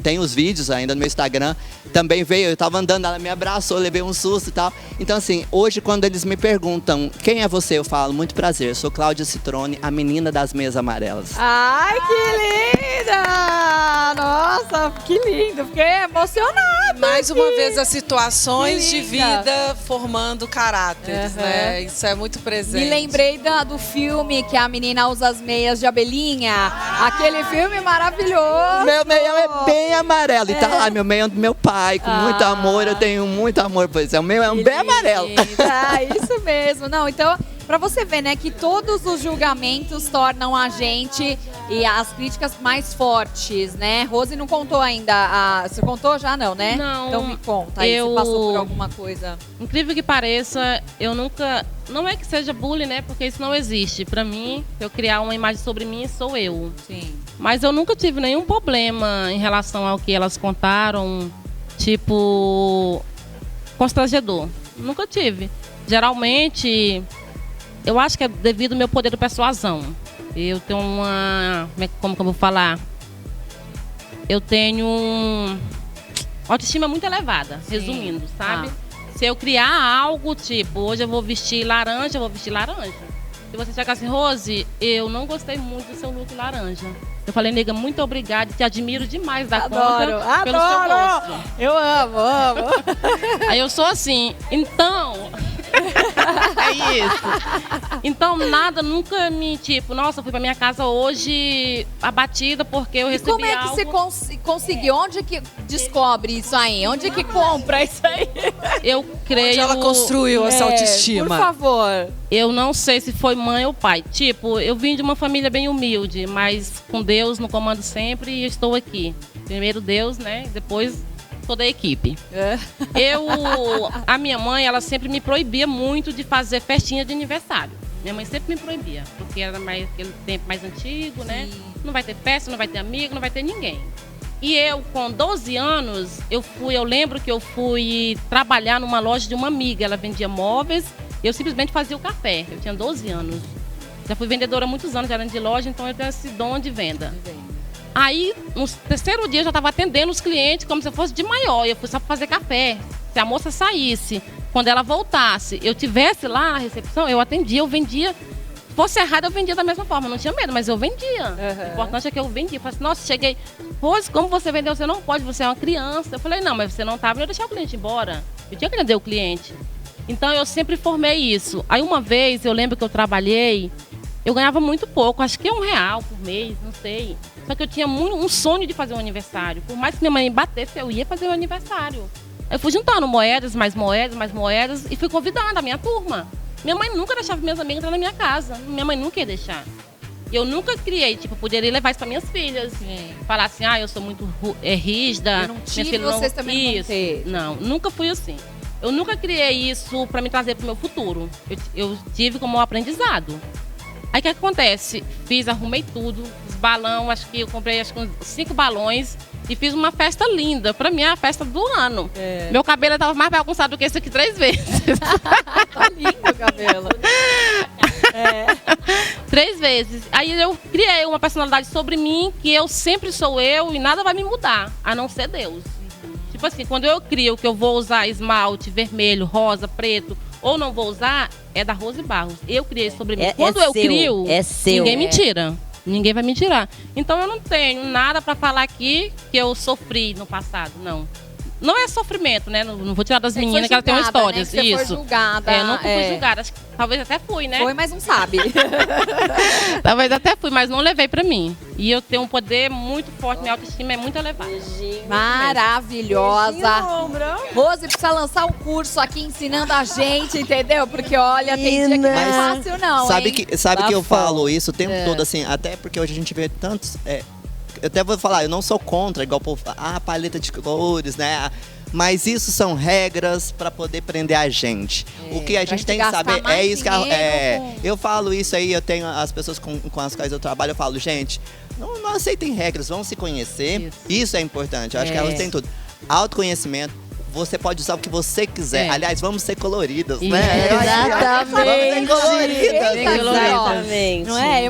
tem os vídeos ainda no meu Instagram, também veio, eu tava andando, ela me abraçou, levei um susto e tal. Então assim, hoje quando eles me perguntam, quem é você? Eu falo, muito prazer, eu sou Cláudia Citrone, a menina das meias amarelas. Ai, que linda! Nossa, que lindo, fiquei emocionada. Mais uma aqui. vez, as situações de linda. vida formando caráteres, né? Isso é muito presente. Me lembrei do filme que a menina usa as meias de abelhinha. Aquele filme maravilhoso. Meu meião é bem amarelo. E tá lá, meu meião do meu pai, com muito amor. Eu tenho muito amor por isso. O meu é um bem amarelo. Isso mesmo. Não, então, pra você ver, né, que todos os julgamentos tornam a gente e as críticas mais fortes, né? Rose não contou ainda. Você contou já, não, né? Não. Então me conta aí, você passou por alguma coisa. Incrível que pareça, eu nunca... Não é que seja bullying, né? Porque isso não existe. Pra mim, se eu criar uma imagem sobre mim, sou eu. Sim. Mas eu nunca tive nenhum problema em relação ao que elas contaram, tipo, constrangedor. Nunca tive. Geralmente, eu acho que é devido ao meu poder de persuasão. Eu tenho uma... Como que eu vou falar? Eu tenho uma autoestima muito elevada, resumindo, sabe? Se eu criar algo, tipo, hoje eu vou vestir laranja, eu vou vestir laranja. Se você chegar assim, Rose, eu não gostei muito do seu look laranja. Eu falei, nega, muito obrigada, te admiro demais da conta pelo seu gosto. Eu amo. Aí eu sou assim, então... É isso. Então, nada, nunca me, tipo, nossa, fui pra minha casa hoje abatida porque eu recebi algo. Como é que você conseguiu? Onde que descobre isso aí? Onde que compra isso aí? Eu creio... Onde ela construiu essa autoestima? Por favor. Eu não sei se foi mãe ou pai. Tipo, eu vim de uma família bem humilde, mas com Deus no comando sempre e estou aqui. Primeiro Deus, né? Depois toda a equipe. A minha mãe, ela sempre me proibia muito de fazer festinha de aniversário. Minha mãe sempre me proibia, porque era mais aquele tempo mais antigo, né? Não vai ter festa, não vai ter amigo, não vai ter ninguém. E eu, com 12 anos, eu lembro que eu fui trabalhar numa loja de uma amiga. Ela vendia móveis e eu simplesmente fazia o café. Eu tinha 12 anos. Já fui vendedora há muitos anos, já era de loja, então eu tenho esse dom de venda. Aí, no terceiro dia, eu já estava atendendo os clientes como se eu fosse de maior. Eu fui só para fazer café. Se a moça saísse, quando ela voltasse, eu tivesse lá na recepção, eu atendia, eu vendia. Se fosse errado, eu vendia da mesma forma. Eu não tinha medo, mas eu vendia. O importante é que eu vendia. Eu falei assim, nossa, cheguei. Rose, como você vendeu? Você não pode, você é uma criança. Eu falei, não, mas você não estava, eu ia deixar o cliente embora. Eu tinha que atender o cliente. Então, eu sempre formei isso. Aí, uma vez, eu lembro que eu trabalhei, eu ganhava muito pouco, acho que R$1 por mês, não sei. Só que eu tinha um sonho de fazer um aniversário. Por mais que minha mãe batesse, eu ia fazer um aniversário. Eu fui juntando moedas e fui convidando a minha turma. Minha mãe nunca deixava minhas amigas entrar na minha casa. Minha mãe nunca ia deixar. E eu nunca criei, tipo, poderia levar isso para minhas filhas. Falar assim, eu sou muito rígida. Eu não tive, vocês também não teve. Não, nunca fui assim. Eu nunca criei isso para me trazer para o meu futuro. Eu tive como um aprendizado. Aí o que acontece? Arrumei tudo, os balões, acho que eu comprei uns 5 balões e fiz uma festa linda. Pra mim é a festa do ano. Meu cabelo tava mais bagunçado do que esse aqui 3 vezes. Tá lindo o cabelo. 3 vezes. Aí eu criei uma personalidade sobre mim, que eu sempre sou eu e nada vai me mudar, a não ser Deus. Tipo assim, quando eu crio que eu vou usar esmalte vermelho, rosa, preto, ou não vou usar, é da Rose Barros. Eu criei sobre mim. Quando eu crio, ninguém me tira. Ninguém vai me tirar. Então eu não tenho nada pra falar aqui que eu sofri no passado, não. Não é sofrimento, né? Não vou tirar das meninas que elas têm uma história. Né? Você isso. foi julgada. Eu nunca fui julgada. Acho que talvez até fui, né? Foi, mas não sabe. Talvez até fui, mas não levei pra mim. E eu tenho um poder muito forte, minha autoestima é muito elevada. Maravilhosa. Rose precisa lançar um curso aqui ensinando a gente, entendeu? Porque olha, tem dia que não é fácil não, Sabe hein? que eu falo isso o tempo todo, assim, até porque hoje a gente vê tantos... eu até vou falar, eu não sou contra, igual o povo fala, paleta de cores, né? Mas isso são regras para poder prender a gente. O que a gente tem que saber é isso que eu falo isso aí, eu tenho as pessoas com as quais eu trabalho, eu falo, gente, não aceitem regras, vão se conhecer. Isso é importante, eu acho que elas têm tudo. Autoconhecimento. Você pode usar o que você quiser. Aliás, vamos ser coloridas, né? Exatamente. Vamos ser coloridas. Exatamente. Não é?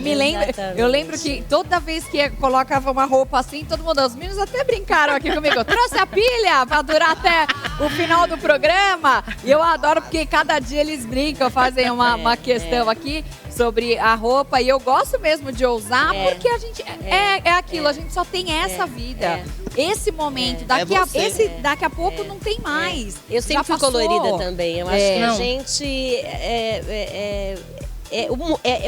Eu lembro que toda vez que colocava uma roupa assim, todo mundo, os meninos até brincaram aqui comigo. Trouxe a pilha pra durar até o final do programa. E eu adoro porque cada dia eles brincam, fazem uma questão aqui sobre a roupa. E eu gosto mesmo de ousar, porque a gente é aquilo, a gente só tem essa vida. Esse momento, daqui a pouco não tem mais. Eu sempre fui colorida também. Eu acho que a gente é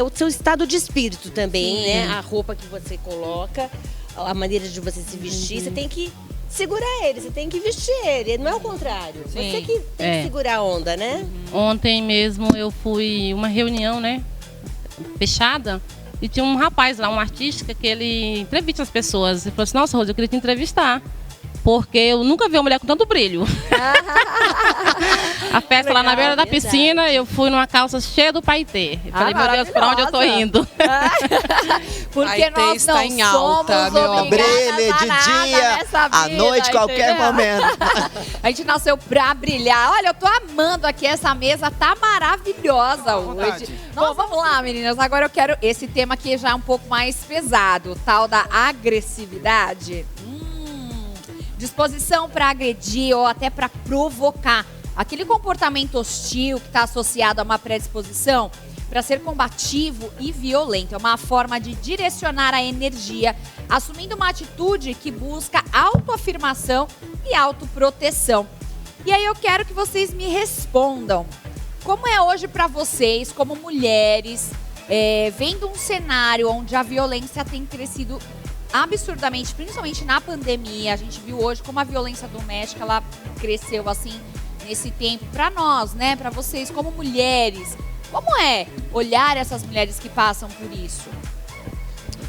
o seu estado de espírito também, né? A roupa que você coloca, a maneira de você se vestir, você tem que segurar ele, você tem que vestir ele, não é o contrário. Você que tem que segurar a onda, né? Ontem mesmo eu fui uma reunião, né? Fechada. E tinha um rapaz lá, um artista, que ele entrevista as pessoas. Ele falou assim, nossa, Rose, eu queria te entrevistar. Porque eu nunca vi uma mulher com tanto brilho. A festa lá na beira da piscina, eu fui numa calça cheia do paetê. Eu falei, meu Deus, pra onde eu tô indo? Porque nós não em alta, somos obrigadas Brilhe a de nada dia, nessa vida, à noite, qualquer entendeu? momento. A gente nasceu pra brilhar. Olha, eu tô amando aqui essa mesa, tá maravilhosa hoje. Bom, vamos lá, meninas. Agora eu quero esse tema aqui já um pouco mais pesado, o tal da agressividade. Disposição para agredir ou até para provocar. Aquele comportamento hostil que está associado a uma predisposição para ser combativo e violento. É uma forma de direcionar a energia, assumindo uma atitude que busca autoafirmação e autoproteção. E aí eu quero que vocês me respondam. Como é hoje para vocês, como mulheres, vendo um cenário onde a violência tem crescido absurdamente, principalmente na pandemia. A gente viu hoje como a violência doméstica ela cresceu assim nesse tempo. Para nós, né, para vocês como mulheres, como é olhar essas mulheres que passam por isso?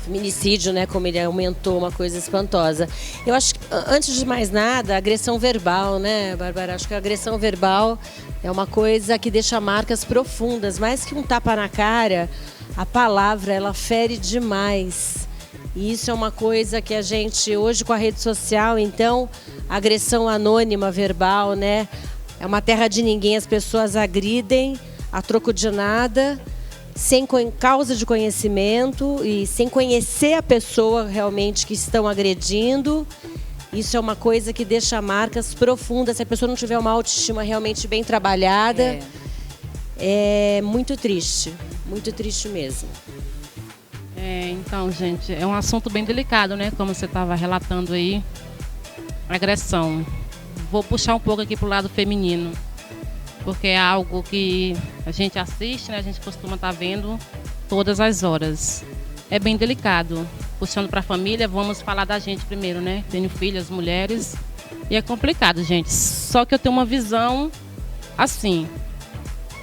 Feminicídio, né, como ele aumentou, uma coisa espantosa. Eu acho que, antes de mais nada, agressão verbal, né, Bárbara? Acho que a agressão verbal é uma coisa que deixa marcas profundas. Mais que um tapa na cara, a palavra, ela fere demais. E isso é uma coisa que a gente, hoje com a rede social, então, agressão anônima, verbal, né? É uma terra de ninguém, as pessoas agridem a troco de nada, sem causa de conhecimento e sem conhecer a pessoa realmente que estão agredindo. Isso é uma coisa que deixa marcas profundas. Se a pessoa não tiver uma autoestima realmente bem trabalhada, é muito triste mesmo. Então, gente, é um assunto bem delicado, né? Como você estava relatando aí, agressão. Vou puxar um pouco aqui pro lado feminino, porque é algo que a gente assiste, né? A gente costuma estar vendo todas as horas. É bem delicado. Puxando para a família, vamos falar da gente primeiro, né? Tenho filhas, mulheres, e é complicado, gente. Só que eu tenho uma visão assim.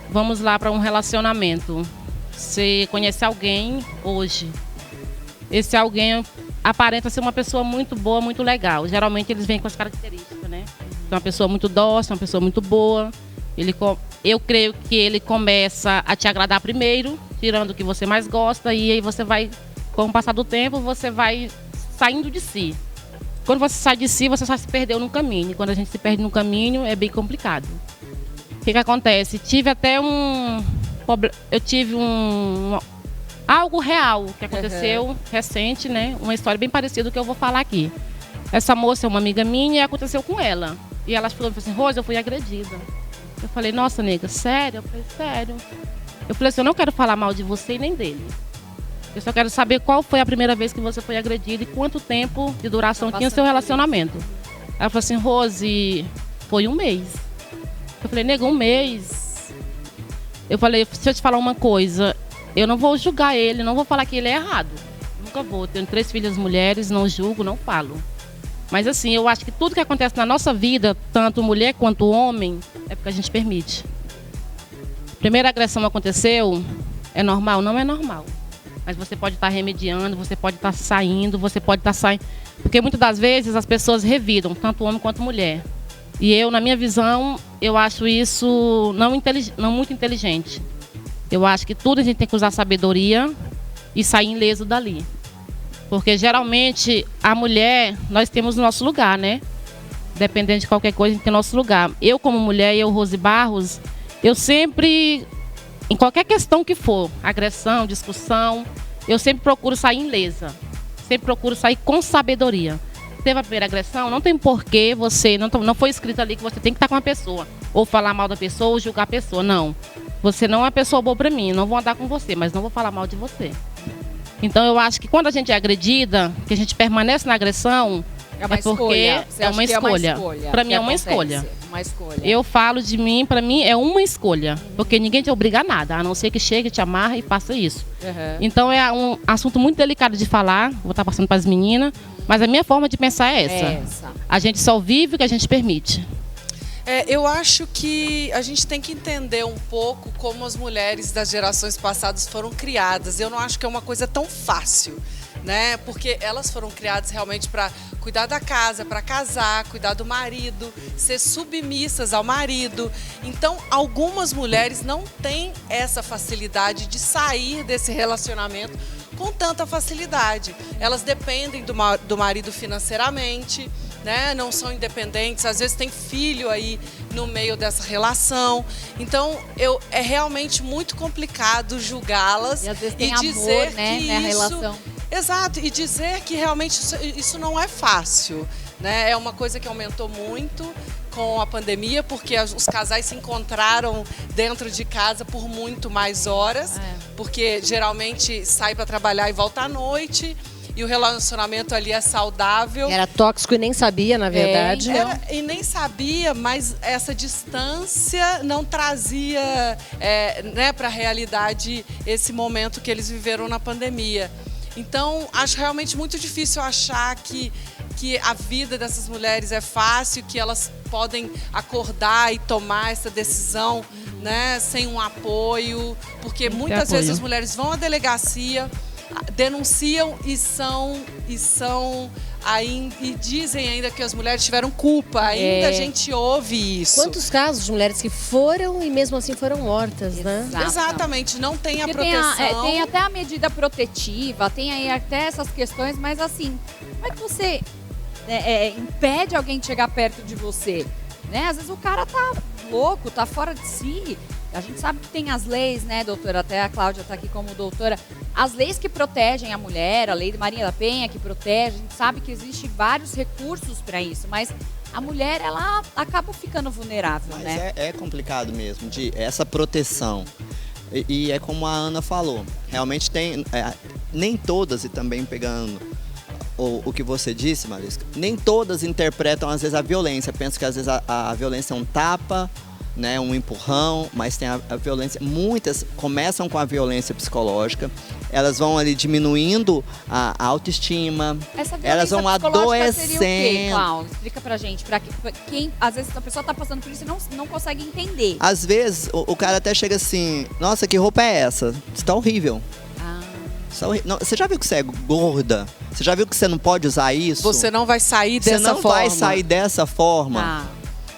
Vamos lá para um relacionamento. Você conhece alguém hoje, esse alguém aparenta ser uma pessoa muito boa, muito legal. Geralmente eles vêm com as características, né? Uma pessoa muito dócil, uma pessoa muito boa. Eu creio que ele começa a te agradar primeiro, tirando o que você mais gosta, e aí você vai, com o passar do tempo, você vai saindo de si. quando você sai de si, você só se perdeu no caminho. E quando a gente se perde no caminho, é bem complicado. O que acontece? Tive até eu tive algo real que aconteceu recente, né? Uma história bem parecida que eu vou falar aqui. Essa moça é uma amiga minha e aconteceu com ela. E ela falou assim, Rose, eu fui agredida. Eu falei, nossa, nega, sério? Eu falei, sério. Eu falei assim, eu não quero falar mal de você e nem dele. Eu só quero saber qual foi a primeira vez que você foi agredida e quanto tempo de duração tinha o seu relacionamento. Ela falou assim, Rose, foi 1 mês. Eu falei, nega, 1 mês. Eu falei, se eu te falar uma coisa, eu não vou julgar ele, não vou falar que ele é errado. Nunca vou. Tenho 3 filhas mulheres, não julgo, não falo. Mas assim, eu acho que tudo que acontece na nossa vida, tanto mulher quanto homem, é porque a gente permite. Primeira agressão aconteceu, é normal? Não é normal. Mas você pode estar remediando, você pode estar saindo, você pode estar saindo. Porque muitas das vezes as pessoas revidam, tanto homem quanto mulher. E eu, na minha visão, eu acho isso não muito inteligente. Eu acho que tudo a gente tem que usar sabedoria e sair ileso dali. Porque geralmente a mulher, nós temos o nosso lugar, né? Dependendo de qualquer coisa, a gente tem o nosso lugar. Eu, como mulher, Rose Barros, eu sempre, em qualquer questão que for, agressão, discussão, eu sempre procuro sair ilesa. Sempre procuro sair com sabedoria. Teve a primeira agressão, não tem porquê você, não foi escrito ali que você tem que estar com a pessoa. Ou falar mal da pessoa, ou julgar a pessoa. Não. Você não é uma pessoa boa para mim, não vou andar com você, mas não vou falar mal de você. Então eu acho que quando a gente é agredida, que a gente permanece na agressão, é porque é uma escolha. Para mim é uma escolha. Eu falo de mim, para mim é uma escolha. Porque ninguém te obriga a nada, a não ser que chegue, te amarre e faça isso. Então é um assunto muito delicado de falar, vou estar passando para as meninas, mas a minha forma de pensar é essa. A gente só vive o que a gente permite. Eu acho que a gente tem que entender um pouco como as mulheres das gerações passadas foram criadas. Eu não acho que é uma coisa tão fácil, né? Porque elas foram criadas realmente para cuidar da casa, para casar, cuidar do marido, ser submissas ao marido. Então, algumas mulheres não têm essa facilidade de sair desse relacionamento com tanta facilidade. Elas dependem do marido financeiramente, né? Não são independentes, às vezes tem filho aí no meio dessa relação. Então, é realmente muito complicado julgá-las e às vezes tem dizer amor, né, que na relação. Exato, e dizer que realmente isso não é fácil, né? É uma coisa que aumentou muito com a pandemia, porque os casais se encontraram dentro de casa por muito mais horas, porque geralmente sai para trabalhar e volta à noite. E o relacionamento ali é saudável. Era tóxico e nem sabia, na verdade. E nem sabia, mas essa distância não trazia né, para a realidade esse momento que eles viveram na pandemia. Então, acho realmente muito difícil achar que a vida dessas mulheres é fácil, que elas podem acordar e tomar essa decisão, né, sem um apoio. Porque muitas vezes as mulheres vão à delegacia, denunciam e dizem ainda que as mulheres tiveram culpa. Ainda a gente ouve isso. Quantos casos de mulheres que foram e mesmo assim foram mortas, né? Exatamente, não tem a proteção. Tem até a medida protetiva, tem aí até essas questões, mas assim, como é que você impede alguém de chegar perto de você? Né? Às vezes o cara tá louco, tá fora de si. A gente sabe que tem as leis, né, doutora? Até a Cláudia está aqui como doutora. As leis que protegem a mulher, a lei de Maria da Penha que protege. A gente sabe que existem vários recursos para isso, mas a mulher, ela acaba ficando vulnerável, né? É complicado mesmo, essa proteção. E é como a Ana falou, realmente tem, nem todas, e também pegando o que você disse, Marisca, nem todas interpretam às vezes a violência. Penso que às vezes a violência é um tapa, né, um empurrão, mas tem a violência. Muitas começam com a violência psicológica, elas vão ali diminuindo a autoestima, essa elas vão adoecendo. Seria o quê, Cláudio? Explica pra gente, pra quem às vezes a pessoa tá passando por isso e não consegue entender. Às vezes o cara até chega assim, nossa, que roupa é essa? Isso tá horrível. Não, você já viu que você é gorda? Você já viu que você não pode usar isso? Você não vai sair dessa forma. Você não vai sair dessa forma.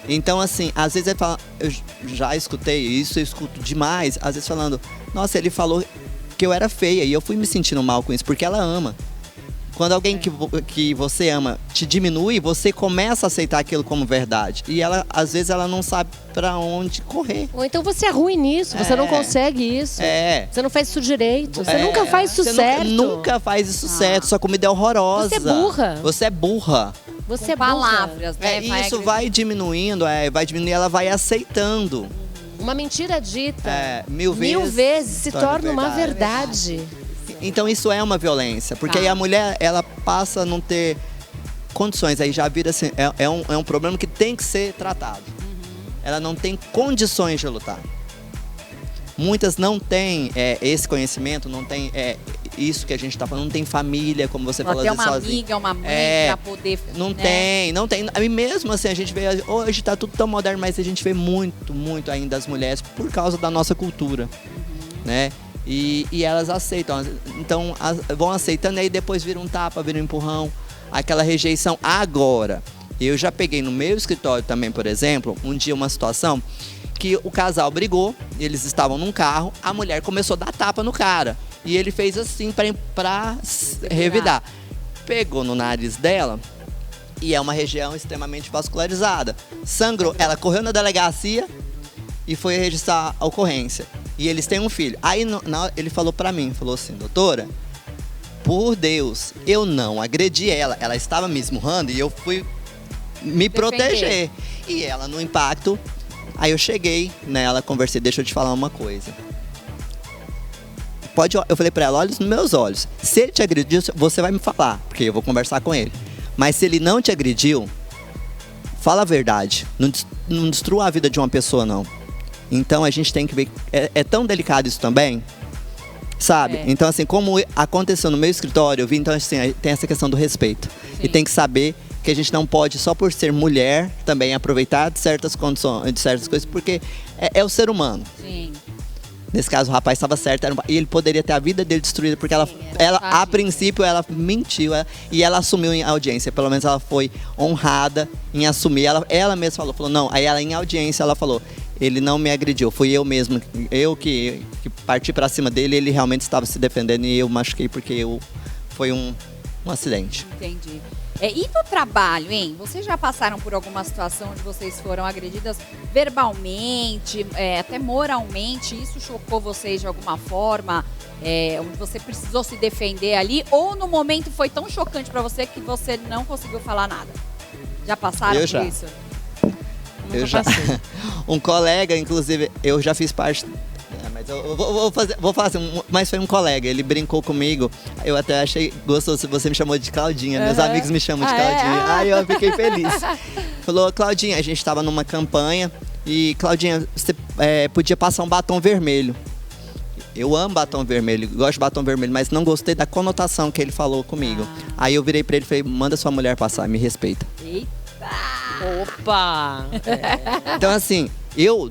Então, assim, às vezes ele fala, eu já escutei isso, eu escuto demais, às vezes falando, nossa, ele falou que eu era feia e eu fui me sentindo mal com isso, porque ela ama. Quando alguém que você ama te diminui, você começa a aceitar aquilo como verdade. E ela, às vezes, ela não sabe pra onde correr. Ou então você é ruim nisso, você não consegue isso. Você não faz isso direito. Você nunca faz isso Você certo. nunca faz isso certo. Sua comida é horrorosa. Você é burra. Você é burra. Você é Com palavras, né? E isso vai diminuindo, ela vai aceitando. Uma mentira dita. Mil Mil vezes se torna uma verdade. Então isso é uma violência, porque aí a mulher, ela passa a não ter condições, aí já vira assim, é um problema que tem que ser tratado. Ela não tem condições de lutar. Muitas não têm esse conhecimento, não tem isso que a gente está falando, não tem família, como você falou, até uma amiga, uma mãe pra poder... Não tem. E mesmo assim, a gente vê, hoje tá tudo tão moderno, mas a gente vê muito ainda as mulheres por causa da nossa cultura, né? E elas aceitam, então vão aceitando, e aí depois vira um tapa, vira um empurrão, aquela rejeição. Agora, eu já peguei no meu escritório também, por exemplo, um dia uma situação que o casal brigou, eles estavam num carro, a mulher começou a dar tapa no cara, e ele fez assim pra revidar. Pegou no nariz dela, e é uma região extremamente vascularizada. Sangrou, ela correu na delegacia e foi registrar a ocorrência. E eles têm um filho. Aí ele falou pra mim, falou assim, doutora, por Deus, eu não agredi ela. Ela estava me esmurrando e eu fui me proteger. E ela, no impacto, aí eu cheguei nela, conversei, deixa eu te falar uma coisa. Eu falei pra ela, olha nos meus olhos. Se ele te agrediu, você vai me falar, porque eu vou conversar com ele. Mas se ele não te agrediu, fala a verdade. Não destrua a vida de uma pessoa, não. Então a gente tem que ver, é tão delicado isso também, sabe? Então assim, como aconteceu no meu escritório, eu vi, então assim, tem essa questão do respeito. Sim. E tem que saber que a gente não pode, só por ser mulher, também aproveitar de certas condições, de certas coisas, porque é o ser humano. Sim. Nesse caso, o rapaz estava certo, e ele poderia ter a vida dele destruída, porque ela a princípio, ela mentiu, e ela assumiu em audiência. Pelo menos ela foi honrada em assumir. Ela mesma falou, não. Aí ela, em audiência, ela falou, ele não me agrediu, fui eu mesmo, eu que parti para cima dele, ele realmente estava se defendendo e eu machuquei porque foi um acidente. Entendi. E no trabalho, hein? Vocês já passaram por alguma situação onde vocês foram agredidas verbalmente, até moralmente? Isso chocou vocês de alguma forma? Onde você precisou se defender ali? Ou no momento foi tão chocante para você que você não conseguiu falar nada? Já passaram por isso? Eu já. Um colega, inclusive, eu já fiz parte. Mas eu vou fazer, mas foi um colega, ele brincou comigo. Eu até achei gostoso, você me chamou de Claudinha, meus amigos me chamam de Claudinha. Aí eu fiquei feliz. Falou, Claudinha, a gente estava numa campanha e, Claudinha, você podia passar um batom vermelho. Eu amo batom vermelho, gosto de batom vermelho, mas não gostei da conotação que ele falou comigo. Aí eu virei pra ele e falei, manda sua mulher passar, me respeita. Eita! Opa! Então assim, eu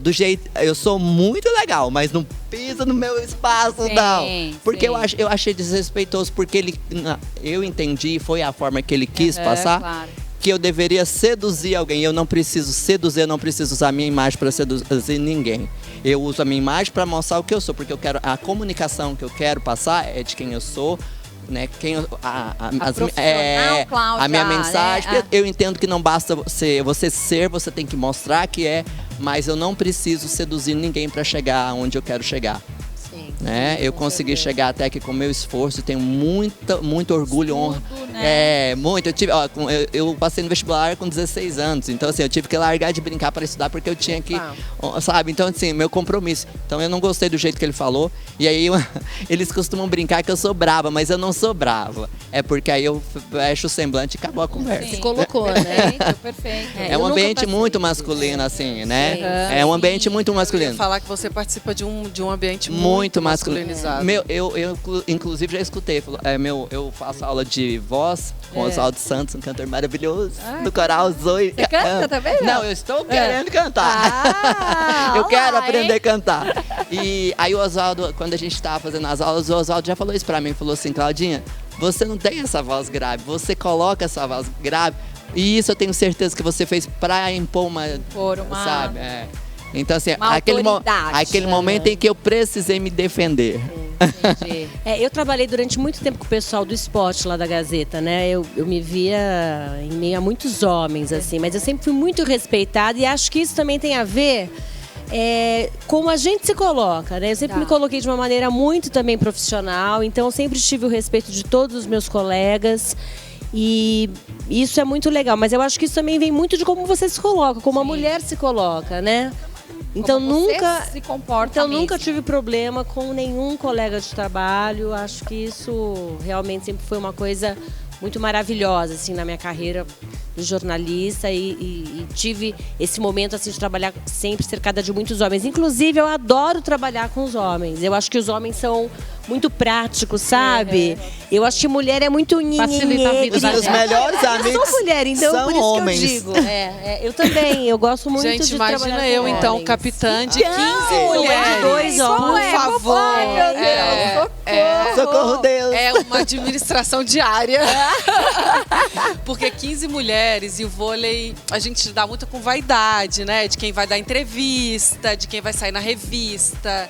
sou muito legal, mas não pisa no meu espaço, não. Porque eu achei desrespeitoso, porque eu entendi, foi a forma que ele quis passar, claro, que eu deveria seduzir alguém. Eu não preciso seduzir, eu não preciso usar a minha imagem para seduzir ninguém. Eu uso a minha imagem para mostrar o que eu sou, porque a comunicação que eu quero passar é de quem eu sou, né? A minha mensagem, né? Eu entendo que não basta você ser, você tem que mostrar que mas eu não preciso seduzir ninguém para chegar onde eu quero chegar. Sim, né? Eu consegui chegar até aqui com o meu esforço, tenho muito orgulho, honra. Né? Muito. Eu passei no vestibular com 16 anos, então assim, eu tive que largar de brincar para estudar porque eu tinha que, sabe? Então assim, meu compromisso. Então eu não gostei do jeito que ele falou, e aí eles costumam brincar que eu sou brava, mas eu não sou brava. É porque aí eu fecho o semblante e acabou a conversa. Se colocou, né? Perfeito. É um ambiente muito masculino, assim, né? É um ambiente muito masculino. Eu ia falar que você participa de um ambiente muito masculinizado. Eu inclusive já escutei, eu faço aula de voz com Oswaldo Santos, um cantor maravilhoso, do coral Zoe. Você canta também? Não, eu estou querendo cantar. Eu quero aprender a cantar. E aí o Oswaldo, quando a gente estava fazendo as aulas, o Oswaldo já falou isso pra mim, falou assim, Claudinha, você não tem essa voz grave, você coloca essa voz grave, e isso eu tenho certeza que você fez pra impor uma... sabe? Então assim, aquele momento em que eu precisei me defender. Entendi. Eu trabalhei durante muito tempo com o pessoal do esporte lá da Gazeta, né? Eu me via em meio a muitos homens, assim, mas eu sempre fui muito respeitada e acho que isso também tem a ver como a gente se coloca, né? Eu sempre me coloquei de uma maneira muito também profissional, então eu sempre tive o respeito de todos os meus colegas. E isso é muito legal, mas eu acho que isso também vem muito de como você se coloca, como a mulher se coloca, né? Então Como você se comporta mesmo. nunca tive problema com nenhum colega de trabalho. Acho que isso realmente sempre foi uma coisa muito maravilhosa assim na minha carreira de jornalista e tive esse momento assim de trabalhar sempre cercada de muitos homens. Inclusive eu adoro trabalhar com os homens. Eu acho que os homens são muito práticos, sabe? Eu acho que mulher é muito Facilita a vida da Os gente. melhores amigos Eu sou mulher, então são por isso homens. que eu digo. Eu também, eu gosto muito Gente, de trabalhar imagina com eu, então, homens. capitã de 15 Não, mulheres. dois homens. Por favor. Ai, meu Deus, Socorro, Deus. É uma administração diária. Porque 15 mulheres e o vôlei, a gente dá muito com vaidade, né? De quem vai dar entrevista, de quem vai sair na revista.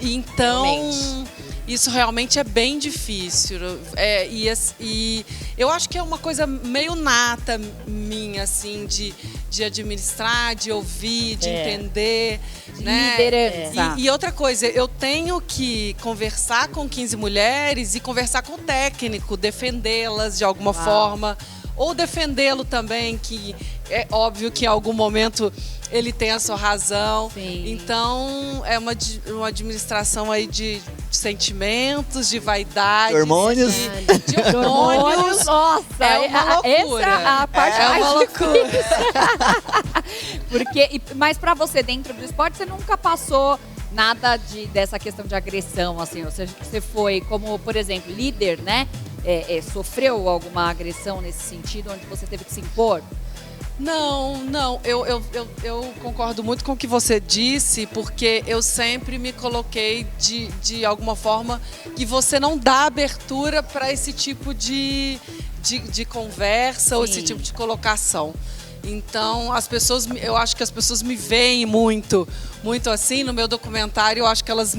Então, isso realmente é bem difícil. E eu acho que é uma coisa meio nata minha, assim, de administrar, de ouvir, de entender. Né? Liderança. E outra coisa, eu tenho que conversar com 15 mulheres e conversar com o técnico, defendê-las de alguma forma. Ou defendê-lo também, que é óbvio que em algum momento ele tem a sua razão. Sim. Então, é uma administração aí de sentimentos, de vaidade. Hormônios. De hormônios. Nossa, É uma loucura. Essa é a parte É mais uma loucura. Mas pra você, dentro do esporte, você nunca passou nada dessa questão de agressão, assim? Ou seja, você foi como, por exemplo, líder, né? Sofreu alguma agressão nesse sentido, onde você teve que se impor? Não. Eu concordo muito com o que você disse, porque eu sempre me coloquei de alguma forma que você não dá abertura para esse tipo de conversa ou esse tipo de colocação. Então, eu acho que as pessoas me veem muito assim. No meu documentário, eu acho que elas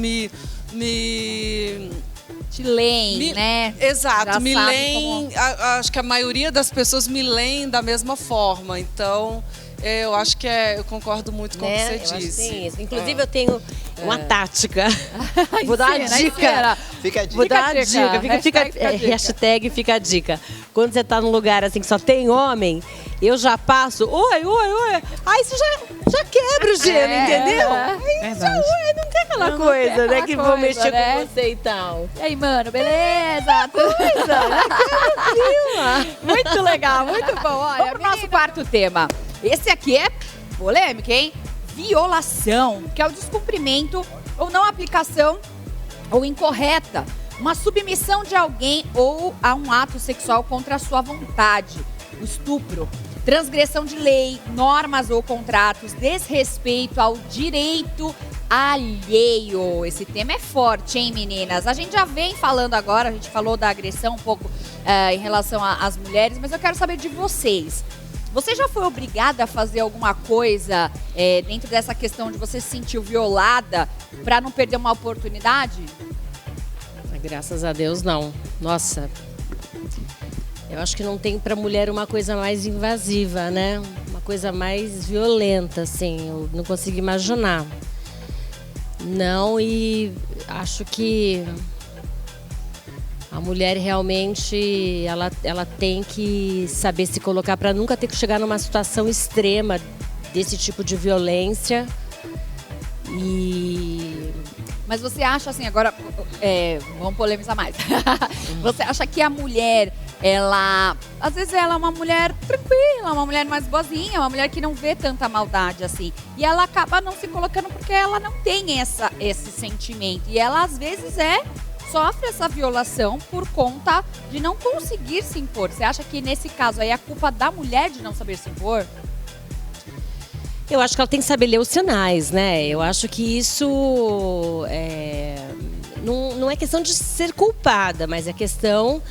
Te leem, né? Exato, Já me sabe leem. Acho que a maioria das pessoas me leem da mesma forma. Então, eu acho que eu concordo muito com o que você Eu acho que disse. tem isso. Inclusive, eu tenho uma tática. Vou dar uma Ensina, dica. ensina. Fica a dica. Vou dar uma Fica a dica. dica. Fica a dica. Hashtag fica a dica. Quando você tá num lugar assim que só tem homem, eu já passo, oi. Aí você já quebra o gelo, entendeu? Verdade. Não tem aquela Não coisa, tem né? aquela Que vão coisa, mexer né? com você e tal. E aí, mano, beleza? Muito legal, muito bom. Olha, vamos pro nosso quarto tema. Esse aqui é polêmico, hein? Violação, que é o descumprimento ou não aplicação ou incorreta, uma submissão de alguém ou a um ato sexual contra a sua vontade, o estupro, transgressão de lei, normas ou contratos, desrespeito ao direito alheio. Esse tema é forte, hein, meninas? A gente já vem falando agora, a gente falou da agressão um pouco em relação às mulheres, mas eu quero saber de vocês. Você já foi obrigada a fazer alguma coisa dentro dessa questão de você se sentir violada para não perder uma oportunidade? Graças a Deus, não. Nossa, eu acho que não tem pra mulher uma coisa mais invasiva, né? Uma coisa mais violenta, assim. Eu não consigo imaginar. Não, e acho que a mulher realmente, ela tem que saber se colocar para nunca ter que chegar numa situação extrema desse tipo de violência. Mas você acha assim, agora, vamos polemizar mais. Você acha que a mulher, às vezes ela é uma mulher tranquila, uma mulher mais boazinha, uma mulher que não vê tanta maldade assim. E ela acaba não se colocando porque ela não tem esse sentimento. E ela, às vezes, sofre essa violação por conta de não conseguir se impor. Você acha que nesse caso aí é a culpa da mulher de não saber se impor? Eu acho que ela tem que saber ler os sinais, né? Eu acho que isso não é questão de ser culpada, mas é questão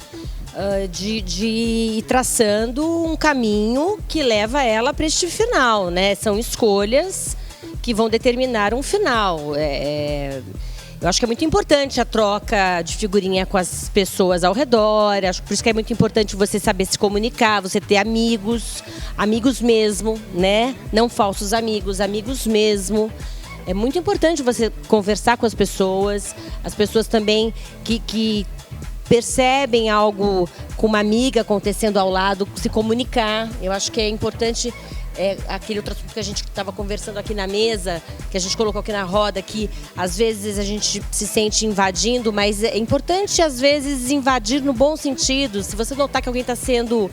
de ir traçando um caminho que leva ela para este final, né? São escolhas que vão determinar um final. Eu acho que é muito importante a troca de figurinha com as pessoas ao redor. Acho que por isso que é muito importante você saber se comunicar, você ter amigos, amigos mesmo, né? Não falsos amigos, amigos mesmo. É muito importante você conversar com as pessoas também que percebem algo com uma amiga acontecendo ao lado, se comunicar. Eu acho que é importante, aquele outro assunto que a gente estava conversando aqui na mesa, que a gente colocou aqui na roda, que às vezes a gente se sente invadindo, mas é importante às vezes invadir no bom sentido. Se você notar que alguém está sendo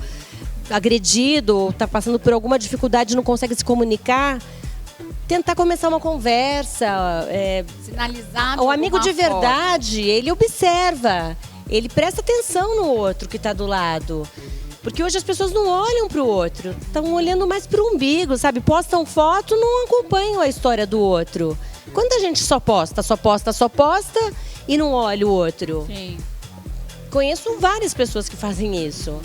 agredido, ou está passando por alguma dificuldade e não consegue se comunicar, tentar começar uma conversa. Sinalizar. O amigo de verdade, ele observa, ele presta atenção no outro que está do lado. Porque hoje as pessoas não olham para o outro, estão olhando mais para o umbigo, sabe? Postam foto, não acompanham a história do outro. Quanta gente só posta e não olha o outro? Sim. Conheço várias pessoas que fazem isso.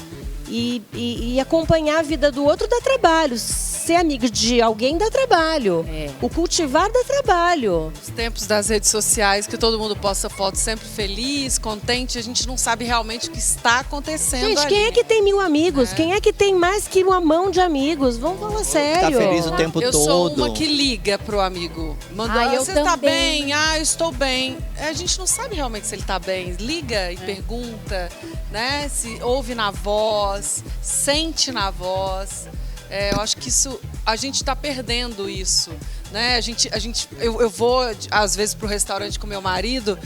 E acompanhar a vida do outro dá trabalho. Ser amigo de alguém dá trabalho. O cultivar dá trabalho. Os tempos das redes sociais, que todo mundo posta foto sempre feliz, contente, a gente não sabe realmente o que está acontecendo. Gente, ali. quem é que tem 1000 amigos? Quem é que tem mais que uma mão de amigos? Vamos falar sério. Tá feliz o tempo Eu todo. sou uma que liga pro amigo. Manda, eu você tá também. bem? Eu estou bem. A gente não sabe realmente se ele tá bem. Liga e pergunta, né? Se ouve na voz, sente na voz. Eu acho que isso, a gente está perdendo isso, né? Eu vou às vezes pro restaurante com meu marido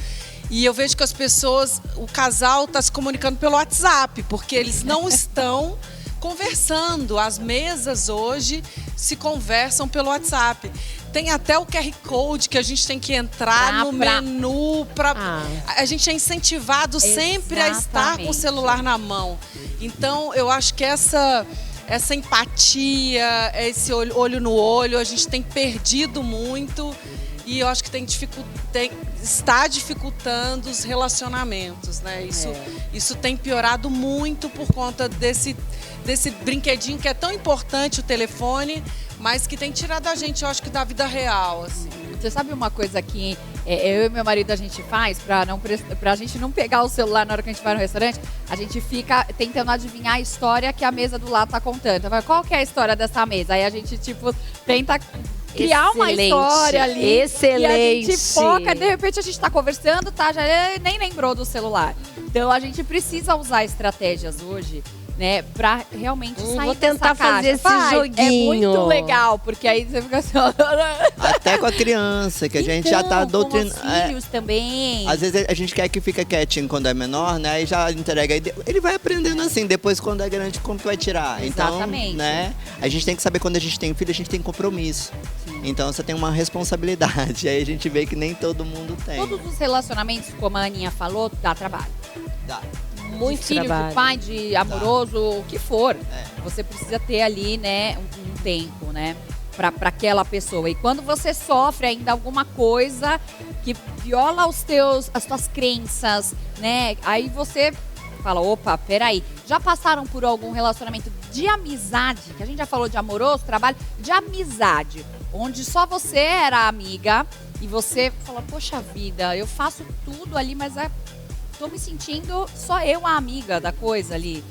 e eu vejo que as pessoas, o casal está se comunicando pelo WhatsApp, porque eles não estão conversando. As mesas hoje se conversam pelo WhatsApp. Tem até o QR Code que a gente tem que entrar no menu. A gente é incentivado sempre a estar com o celular na mão. Então, eu acho que essa empatia, esse olho no olho, a gente tem perdido muito e eu acho que está dificultando os relacionamentos, né? Isso tem piorado muito por conta desse brinquedinho que é tão importante, o telefone, mas que tem tirado a gente, eu acho que da vida real, assim. Você sabe uma coisa que eu e meu marido a gente faz pra gente não pegar o celular na hora que a gente vai no restaurante? A gente fica tentando adivinhar a história que a mesa do lado tá contando. Qual que é a história dessa mesa? Aí a gente, tenta criar uma história ali. Excelente. E a gente foca, de repente a gente tá conversando, já nem lembrou do celular. Então a gente precisa usar estratégias hoje, né, pra realmente sair vou tentar dessa fazer caixa. esse joguinho. É muito legal, porque aí você fica assim... Até com a criança, que a gente já tá doutrinando. Com os filhos também. Às vezes a gente quer que fique quietinho quando é menor, né? E já entrega. Ele vai aprendendo assim, depois quando é grande, como que vai tirar? Exatamente. Então, né? A gente tem que saber quando a gente tem filho, a gente tem compromisso. Sim. Então você tem uma responsabilidade. Aí a gente vê que nem todo mundo tem. Todos os relacionamentos, como a Aninha falou, dá trabalho. Dá. Muito de filho, trabalho. De pai, de amoroso, o que for. Você precisa ter ali, né, um tempo, né, para aquela pessoa. E quando você sofre ainda alguma coisa que viola as tuas crenças, né, aí você fala, opa, peraí. Já passaram por algum relacionamento de amizade, que a gente já falou de amoroso, trabalho, de amizade, onde só você era amiga e você fala, poxa vida, eu faço tudo ali, mas tô me sentindo só eu a amiga da coisa ali.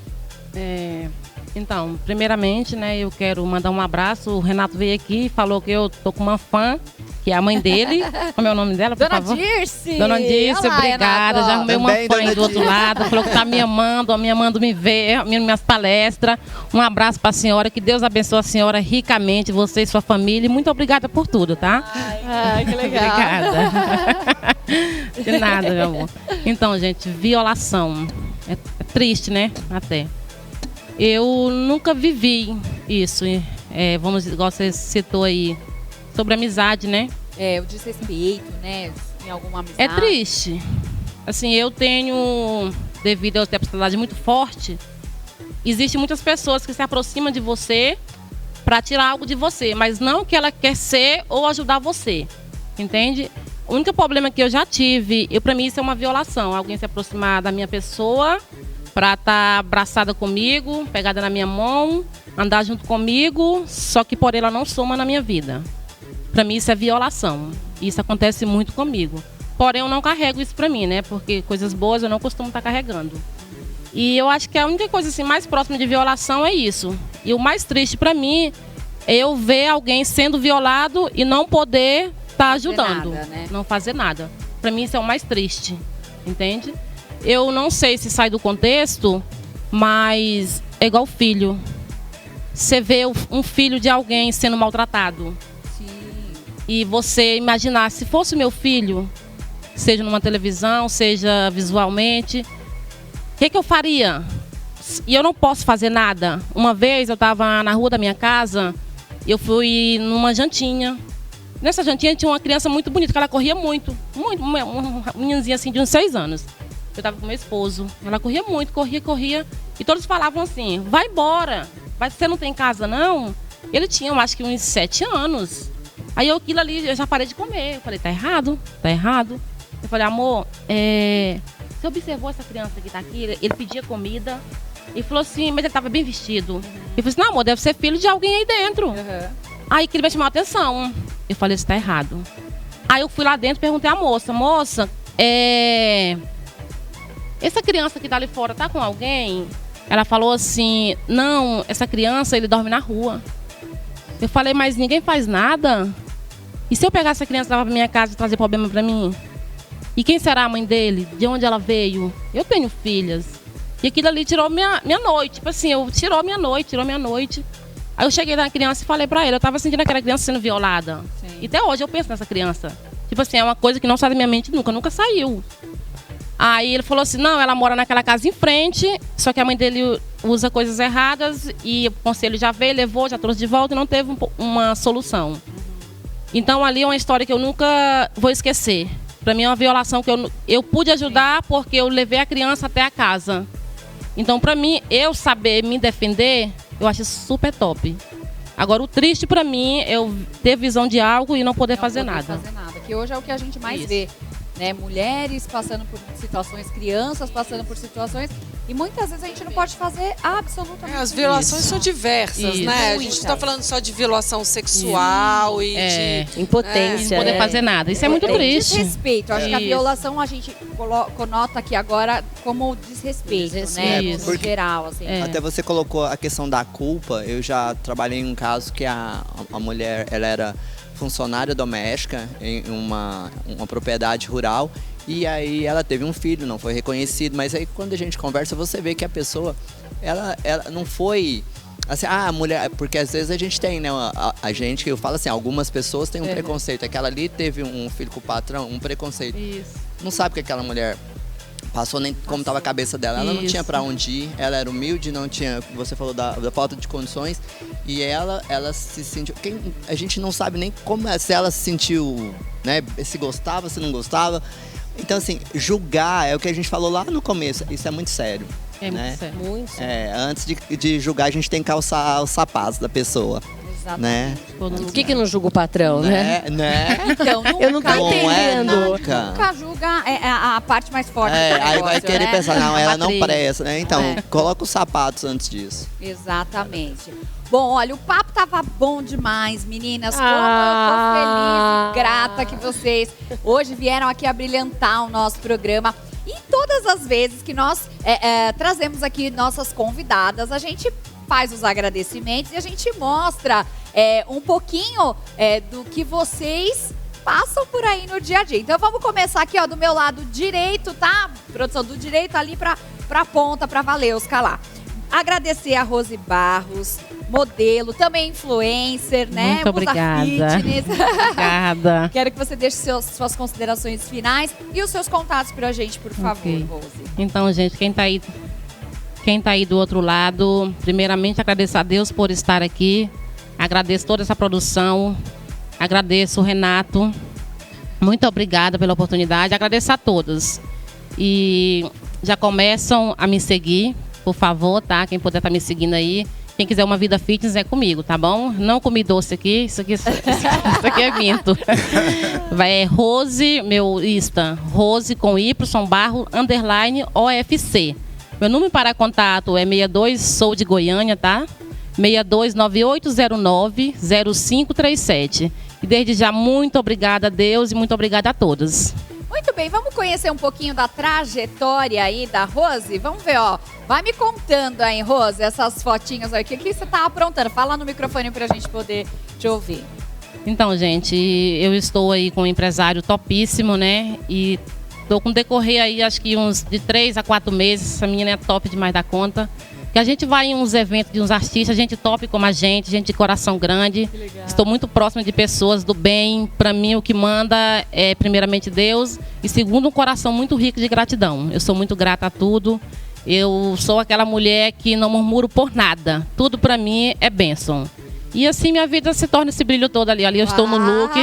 Então, primeiramente, né, eu quero mandar um abraço. O Renato veio aqui e falou que eu tô com uma fã, que é a mãe dele. Como é o nome dela, por favor? Dirce! Dona Dirce, Olá, obrigada. Renato. Já arrumei uma Também, fã Dona aí do outro lado. Falou que tá me amando me ver, minhas palestras. Um abraço pra senhora, que Deus abençoe a senhora ricamente, você e sua família. E muito obrigada por tudo, tá? Ai, que legal. Obrigada. De nada, meu amor. Então, gente, violação. É triste, né? Até. Eu nunca vivi isso. Igual você citou aí, sobre amizade, né? O desrespeito, né? Em alguma amizade. É triste. Assim, eu tenho, devido a ter a personalidade muito forte, existem muitas pessoas que se aproximam de você para tirar algo de você, mas não que ela quer ser ou ajudar você. Entende? O único problema que eu já tive, para mim isso é uma violação. Alguém se aproximar da minha pessoa para estar abraçada comigo, pegada na minha mão, andar junto comigo, só que por ela não soma na minha vida. Para mim isso é violação. Isso acontece muito comigo. porém eu não carrego isso pra mim, né? Porque coisas boas eu não costumo estar carregando. E eu acho que a única coisa assim, mais próxima de violação é isso. E o mais triste pra mim é eu ver alguém sendo violado e não poder estar ajudando, nada, né? Não fazer nada. Pra mim isso é o mais triste, entende? Eu não sei se sai do contexto, mas é igual filho. Você vê um filho de alguém sendo maltratado. Sim. E você imaginar, se fosse meu filho, seja numa televisão, seja visualmente, o que eu faria? E eu não posso fazer nada. Uma vez eu estava na rua da minha casa, eu fui numa jantinha. Nessa jantinha tinha uma criança muito bonita, que ela corria muito, uma meninazinha assim de uns 6 anos. Eu estava com meu esposo, ela corria muito, corria. E todos falavam assim, vai embora, você não tem casa não? Ele tinha, eu acho que uns 7 anos. Aí aquilo ali, eu já parei de comer. Eu falei, tá errado. Eu falei, amor, você observou essa criança que tá aqui? Ele pedia comida e falou assim, mas ele estava bem vestido. Eu falei assim, não, amor, deve ser filho de alguém aí dentro. Uhum. Aí que ele me chamou a atenção. Eu falei, isso tá errado. Aí eu fui lá dentro e perguntei à moça, essa criança que tá ali fora tá com alguém? Ela falou assim, não, essa criança, ele dorme na rua. Eu falei, mas ninguém faz nada? E se eu pegar essa criança e levar pra minha casa e trazer problema pra mim? E quem será a mãe dele? De onde ela veio? Eu tenho filhas. E aquilo ali tirou minha noite. Tipo assim, tirou minha noite. Aí eu cheguei na criança e falei pra ele, eu tava sentindo aquela criança sendo violada. Sim. E até hoje eu penso nessa criança. Tipo assim, é uma coisa que não sai da minha mente nunca saiu. Aí ele falou assim, não, ela mora naquela casa em frente, só que a mãe dele usa coisas erradas e o conselho já veio, levou, já trouxe de volta e não teve uma solução. Então ali é uma história que eu nunca vou esquecer. Para mim é uma violação que eu pude ajudar porque eu levei a criança até a casa. Então para mim, eu saber me defender, eu acho super top. Agora o triste para mim é eu ter visão de algo e não poder fazer nada. Que hoje é o que a gente mais vê. Né, mulheres passando por situações, crianças passando por situações e muitas vezes a gente não pode fazer absolutamente as violações são diversas, né? A gente não está falando só de violação sexual e de impotência, não poder fazer nada. Isso é muito triste. Desrespeito. Acho que a violação a gente conota aqui agora como desrespeito, né? No geral, assim. Até você colocou a questão da culpa. Eu já trabalhei em um caso que a mulher, ela era funcionária doméstica em uma propriedade rural e aí ela teve um filho, não foi reconhecido, mas aí quando a gente conversa você vê que a pessoa, ela não foi assim, a mulher, porque às vezes a gente tem, né, a gente, eu falo assim, algumas pessoas têm um preconceito, aquela ali teve um filho com o patrão, um preconceito. Isso. Não sabe que aquela mulher passou nem como estava a cabeça dela. Ela não tinha para onde ir, ela era humilde, não tinha, você falou da falta de condições. E ela se sentiu... a gente não sabe nem como, se ela se sentiu, né? Se gostava, se não gostava. Então, assim, julgar é o que a gente falou lá no começo. Isso é muito sério. É muito né? sério. Muito sério. Antes de julgar, a gente tem que calçar os sapatos da pessoa. Né? Por que não julga o patrão, né? Então, eu não tô entendendo. Nunca julga a parte mais forte do negócio, aí vai querer pensar, não, ela não presta, né? Então, É. coloca os sapatos antes disso. Exatamente. Bom, olha, o papo tava bom demais, meninas. Como eu tô feliz e grata que vocês hoje vieram aqui abrilhantar o nosso programa. E todas as vezes que nós trazemos aqui nossas convidadas, a gente faz os agradecimentos e a gente mostra um pouquinho do que vocês passam por aí no dia a dia. Então vamos começar aqui, ó, do meu lado direito, tá? Produção do direito ali pra ponta, pra Valeusca lá. Agradecer a Rose Barros, modelo, também influencer, né? Muito obrigada. Fitness. Obrigada. Quero que você deixe suas considerações finais e os seus contatos pra gente, por favor, Ok. Rose. Então, gente, quem tá aí do outro lado, primeiramente agradeço a Deus por estar aqui. Agradeço toda essa produção. Agradeço o Renato. Muito obrigada pela oportunidade. Agradeço a todos. E já começam a me seguir, por favor, tá? Quem puder estar me seguindo aí. Quem quiser uma vida fitness é comigo, tá bom? Não comi doce aqui, isso aqui é vinto. É Rose, meu Insta, Rose com Y, barro, _ OFC. Meu número para contato é 62, sou de Goiânia, tá? 6298090537. E desde já, muito obrigada a Deus e muito obrigada a todos. Muito bem, vamos conhecer um pouquinho da trajetória aí da Rose? Vamos ver, ó. Vai me contando aí, Rose, essas fotinhas aí. O que você tá aprontando? Fala no microfone pra gente poder te ouvir. Então, gente, eu estou aí com um empresário topíssimo, né? E estou com decorrer aí, acho que uns de 3 a 4 meses. Essa menina é top demais da conta. Que a gente vai em uns eventos de uns artistas, gente top como a gente de coração grande. Estou muito próxima de pessoas do bem. Para mim, o que manda é, primeiramente, Deus. E segundo, um coração muito rico de gratidão. Eu sou muito grata a tudo. Eu sou aquela mulher que não murmuro por nada. Tudo para mim é bênção. E assim minha vida se torna esse brilho todo ali. Ali eu estou no look.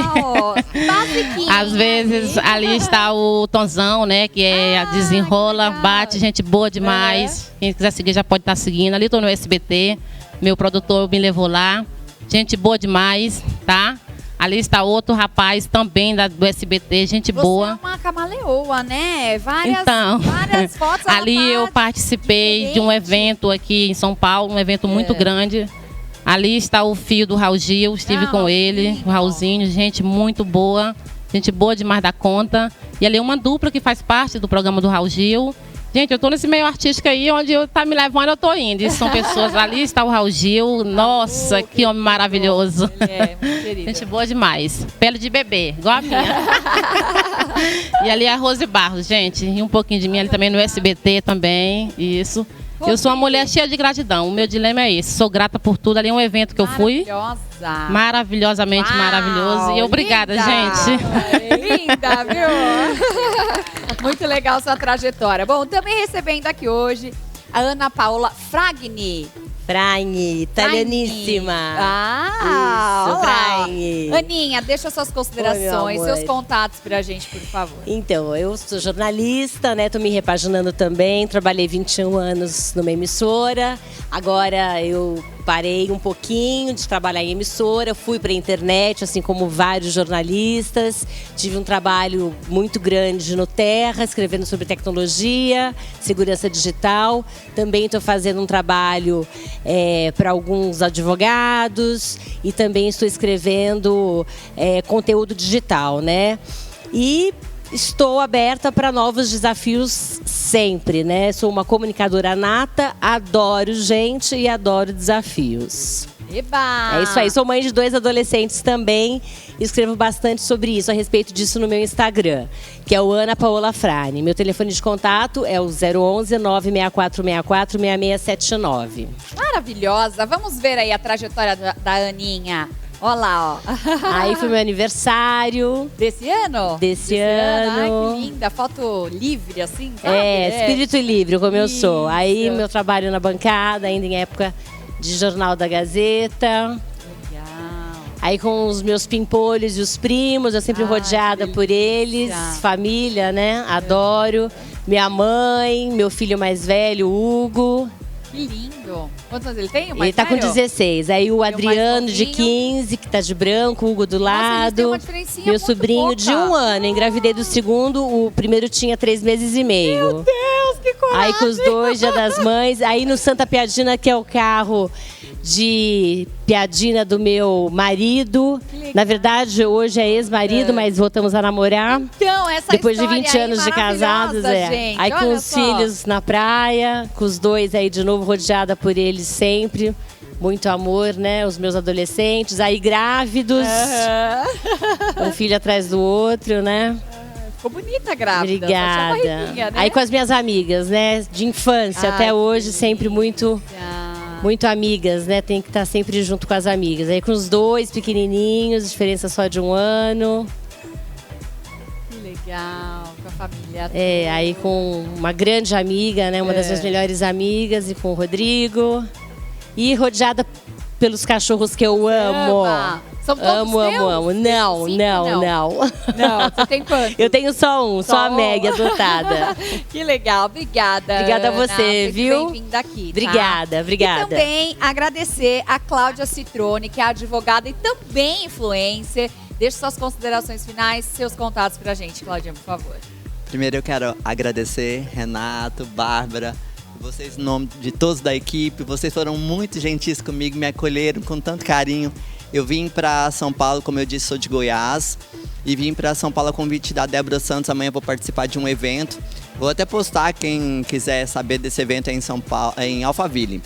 Às vezes ali está o Tonzão, né? Que é desenrola, bate, gente boa demais. Quem quiser seguir já pode estar seguindo. Ali estou no SBT. Meu produtor me levou lá. Gente boa demais, tá? Ali está outro rapaz também do SBT, gente boa. Você é uma camaleoa, né? Várias fotos. Ali eu participei de um evento aqui em São Paulo, um evento muito grande. Ali está o filho do Raul Gil, estive com ele, o Raulzinho, gente muito boa, gente boa demais da conta. E ali uma dupla que faz parte do programa do Raul Gil. Gente, eu tô nesse meio artístico aí, onde eu tá me levando, eu tô indo. E são pessoas, ali está o Raul Gil, nossa, que homem maravilhoso. Ele é muito querido. Gente boa demais, pele de bebê, igual a minha. E ali a Rose Barros, gente, e um pouquinho de mim ali também no SBT também, isso. Eu sou uma mulher cheia de gratidão. O meu dilema é esse. Sou grata por tudo. Ali é um evento que eu fui. Maravilhosamente maravilhoso. E obrigada, gente. Linda, viu? Muito legal sua trajetória. Bom, também recebendo aqui hoje a Ana Paula Fragni. Fragni, italianíssima. Isso, Fragni. Aninha, deixa suas considerações, seus contatos pra gente, por favor. Então, eu sou jornalista, né? Tô me repaginando também. Trabalhei 21 anos numa emissora. Agora eu parei um pouquinho de trabalhar em emissora, fui para a internet, assim como vários jornalistas. Tive um trabalho muito grande no Terra, escrevendo sobre tecnologia, segurança digital. Também estou fazendo um trabalho para alguns advogados e também estou escrevendo conteúdo digital, né? E estou aberta para novos desafios sempre, né? Sou uma comunicadora nata, adoro gente e adoro desafios. Eba! É isso aí, sou mãe de 2 adolescentes também, escrevo bastante sobre isso, a respeito disso no meu Instagram, que é o Ana Paola Fragni. Meu telefone de contato é o 011 96464 6679. Maravilhosa! Vamos ver aí a trajetória da Aninha. Olha lá, ó. Aí foi meu aniversário. Desse ano? Desse ano. Ai, que linda. Foto livre, assim, sabe? Espírito livre, como eu sou. Aí meu trabalho na bancada, ainda em época de Jornal da Gazeta. Legal. Aí com os meus pimpolhos e os primos, eu sempre rodeada por eles. Família, né? Adoro. Minha mãe, meu filho mais velho, Hugo. Que lindo. Quantos anos ele tem? Ele tá com 16. Aí o Adriano, de 15, que tá de branco, o Hugo do lado. Meu sobrinho de 1 ano. Engravidei do segundo, o primeiro tinha 3 meses e meio. Meu Deus, que coragem! Aí com os 2, Dia das Mães. Aí no Santa Piadina, que é o carro de Piadina do meu marido. Na verdade, hoje é ex-marido, mas voltamos a namorar. Então, essa depois de 20 história anos de casados, gente, aí com os filhos na praia, com os 2 aí de novo rodeada por eles sempre. Muito amor, né? Os meus adolescentes, aí grávidos. Um filho atrás do outro, né? Ficou bonita grávida. Obrigada. Né? Aí com as minhas amigas, né? De infância até hoje, sempre muito amigas, né? Tem que estar sempre junto com as amigas. Aí com os 2 pequenininhos, diferença só de 1 ano. Que legal, com a família. Aí com uma grande amiga, né? Uma das minhas melhores amigas, e com o Rodrigo. E rodeada pelos cachorros que eu amo. São todos amo. Não. Não, você tem quantos? Eu tenho só um, só a Meg, adotada. Que legal, obrigada. Obrigada a você, Ana, viu? Bem-vinda aqui. Obrigada. E também agradecer a Cláudia Citrone, que é advogada e também influencer. Deixe suas considerações finais, seus contatos pra gente, Claudinha, por favor. Primeiro eu quero agradecer Renato, Bárbara, vocês em nome de todos da equipe. Vocês foram muito gentis comigo, me acolheram com tanto carinho. Eu vim para São Paulo, como eu disse, sou de Goiás. e vim para São Paulo a convite da Débora Santos. Amanhã eu vou participar de um evento. Vou até postar, quem quiser saber desse evento é em São Paulo, em Alphaville.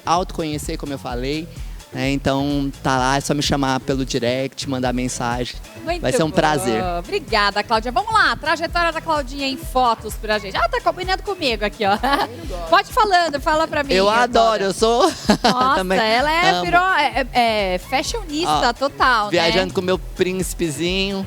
Autoconhecer, como eu falei, né? Então tá lá, é só me chamar pelo direct, mandar mensagem. Muito Vai ser um bom. prazer. Obrigada, Cláudia. Vamos lá, trajetória da Claudinha em fotos pra gente. Ah, tá combinando comigo aqui, ó. Pode falando, fala pra mim. Eu adoro, eu sou. Nossa, também ela amo. virou fashionista total, Viajando né? com meu príncipezinho.